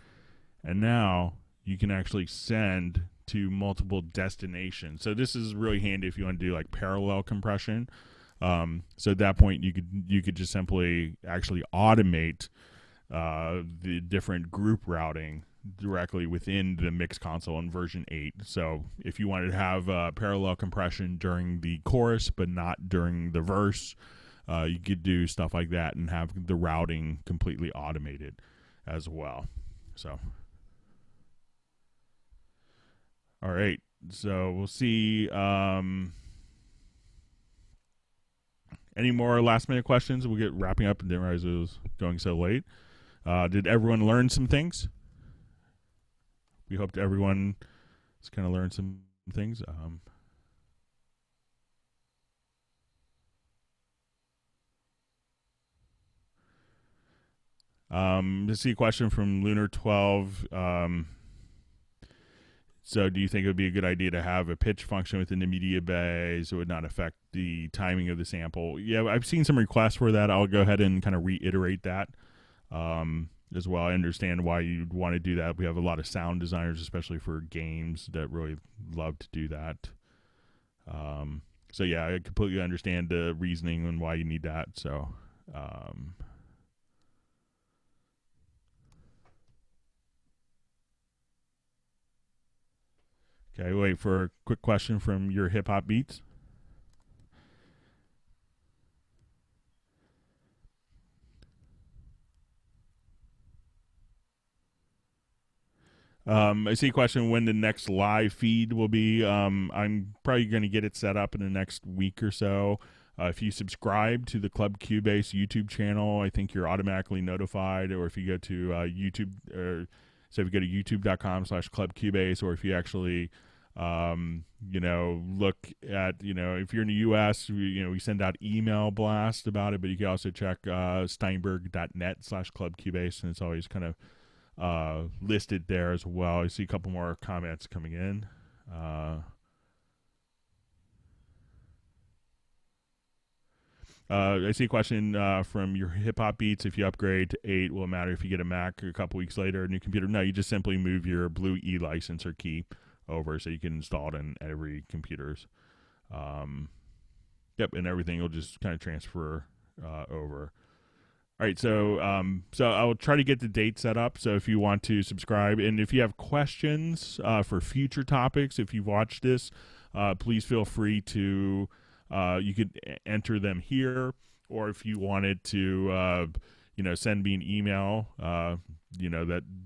and now you can actually send to multiple destinations. So this is really handy if you want to do like parallel compression. So at that point, you could just simply actually automate the different group routing directly within the mix console in version 8. So if you wanted to have parallel compression during the chorus but not during the verse, you could do stuff like that and have the routing completely automated as well. So all right, so we'll see any more last minute questions. We'll get wrapping up, and didn't realize it was going so late. Did everyone learn some things? We hope everyone has kind of learned some things. To see a question from Lunar12. So do you think it would be a good idea to have a pitch function within the MediaBay so it would not affect the timing of the sample? Yeah, I've seen some requests for that. I'll go ahead and kind of reiterate that as well. I understand why you'd want to do that. We have a lot of sound designers, especially for games, that really love to do that. So yeah, I completely understand the reasoning and why you need that. So okay, wait for a quick question from your hip hop beats. I see a question when the next live feed will be. I'm probably going to get it set up in the next week or so. If you subscribe to the Club Cubase YouTube channel, I think you're automatically notified. Or if you go to YouTube, so if you go to youtube.com/clubcubase, or if you actually, look at, if you're in the U.S., we send out email blast about it, but you can also check steinberg.net/clubcubase, and it's always kind of listed there as well. I see a couple more comments coming in. I see a question from your hip hop beats. If you upgrade to 8, will it matter if you get a Mac a couple weeks later, a new computer? No, you just simply move your Blue E licenser key over so you can install it in every computer's. Yep, and everything will just kind of transfer over. All right, so I'll try to get the date set up. So if you want to subscribe, and if you have questions for future topics, if you've watched this, please feel free to you could enter them here, or if you wanted to send me an email,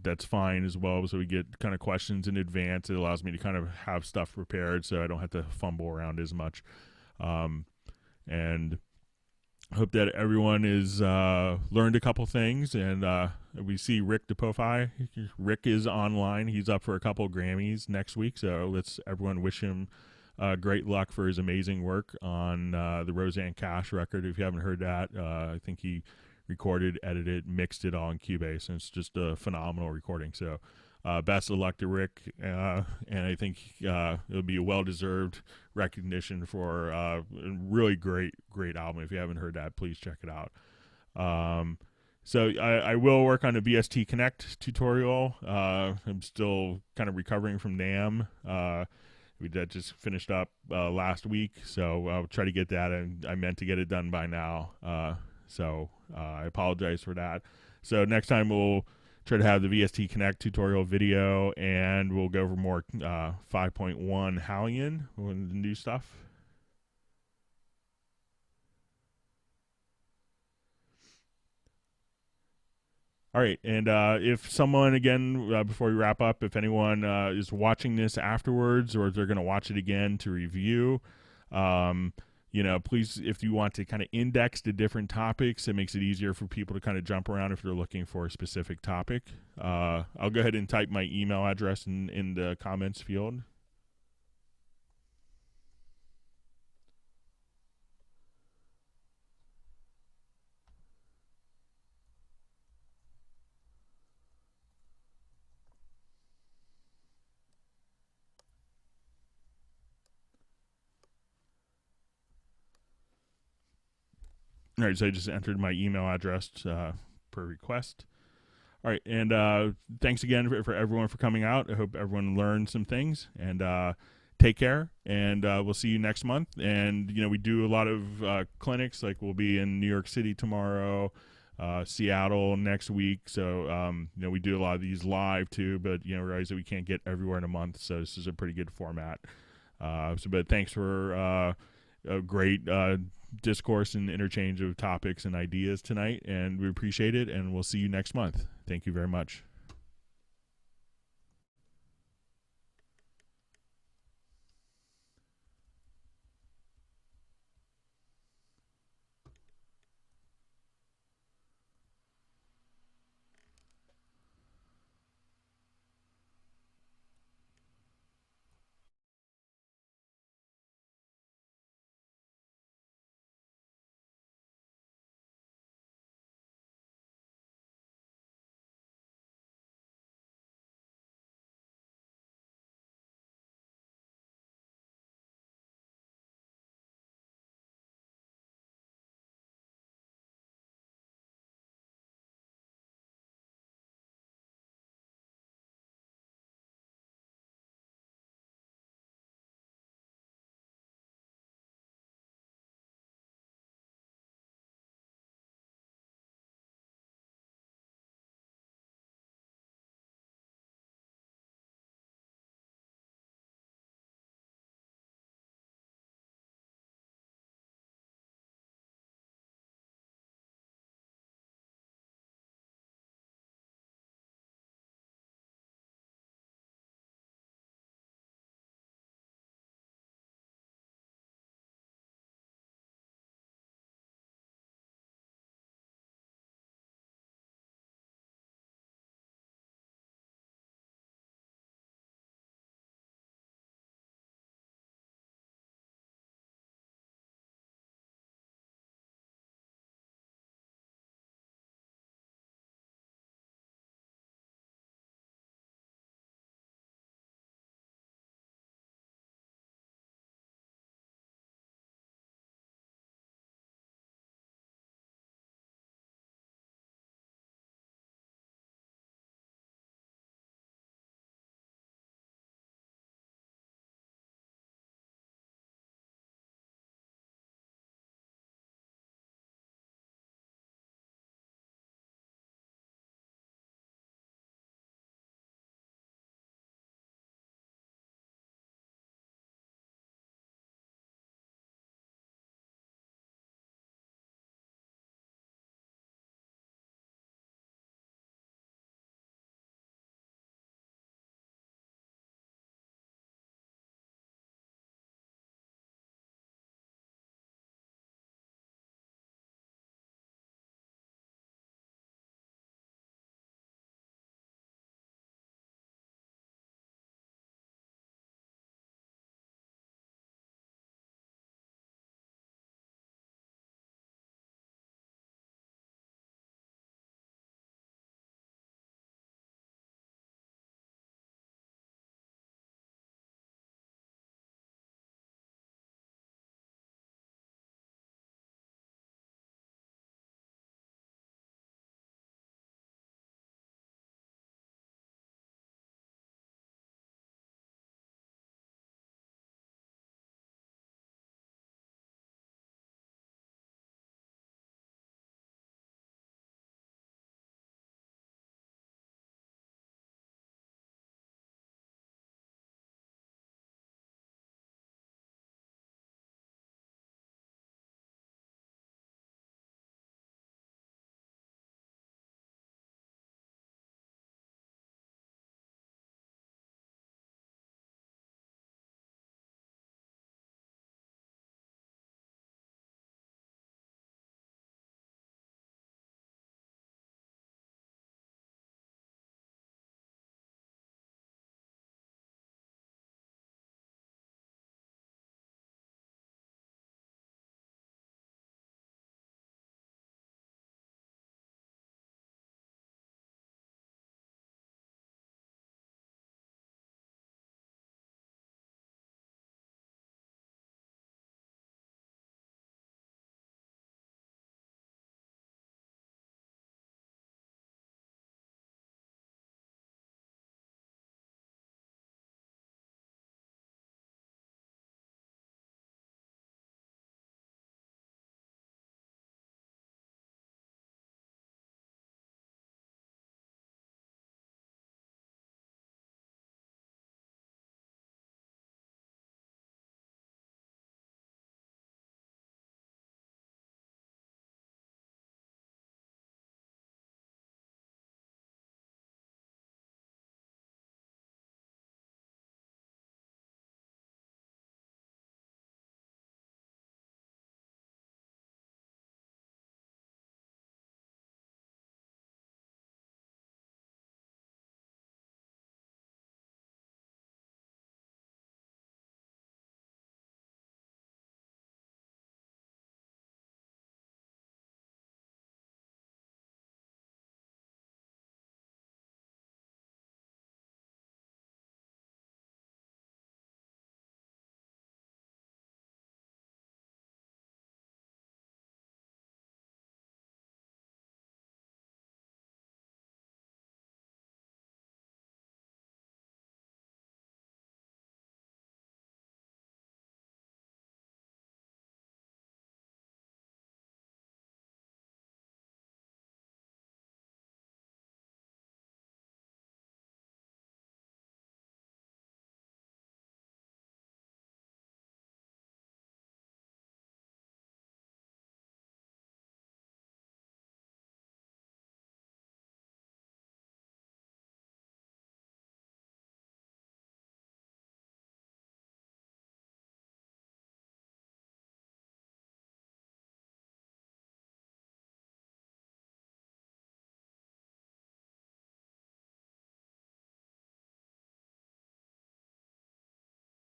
that's fine as well. So we get kind of questions in advance. It allows me to kind of have stuff prepared, so I don't have to fumble around as much. And hope that everyone is learned a couple things, and we see Rick DePofi. Rick is online. He's up for a couple Grammys next week, so let's everyone wish him great luck for his amazing work on the Roseanne Cash record. If you haven't heard that, I think he recorded, edited, mixed it all in Cubase, and it's just a phenomenal recording. So best of luck to Rick, and I think it'll be a well-deserved recognition for a really great album. If you haven't heard that, please check it out. So I will work on a VST Connect tutorial. I'm still kind of recovering from NAMM. That just finished up last week, so I'll try to get that, and I meant to get it done by now. So I apologize for that. So next time we'll try to have the VST Connect tutorial video, and we'll go over more 5.1 Hallian, the new stuff. All right, and if someone, again, before we wrap up, if anyone is watching this afterwards, or if they're going to watch it again to review, please, if you want to kind of index the different topics, it makes it easier for people to kind of jump around if they're looking for a specific topic. I'll go ahead and type my email address in the comments field. All right, so I just entered my email address per request. All right, and thanks again for everyone for coming out. I hope everyone learned some things, and take care, and we'll see you next month. And, you know, we do a lot of clinics, like we'll be in New York City tomorrow, Seattle next week. So, you know, we do a lot of these live too, but, you know, realize that we can't get everywhere in a month. So this is a pretty good format. But thanks for a great discourse and interchange of topics and ideas tonight, and we appreciate it, and we'll see you next month. Thank you very much.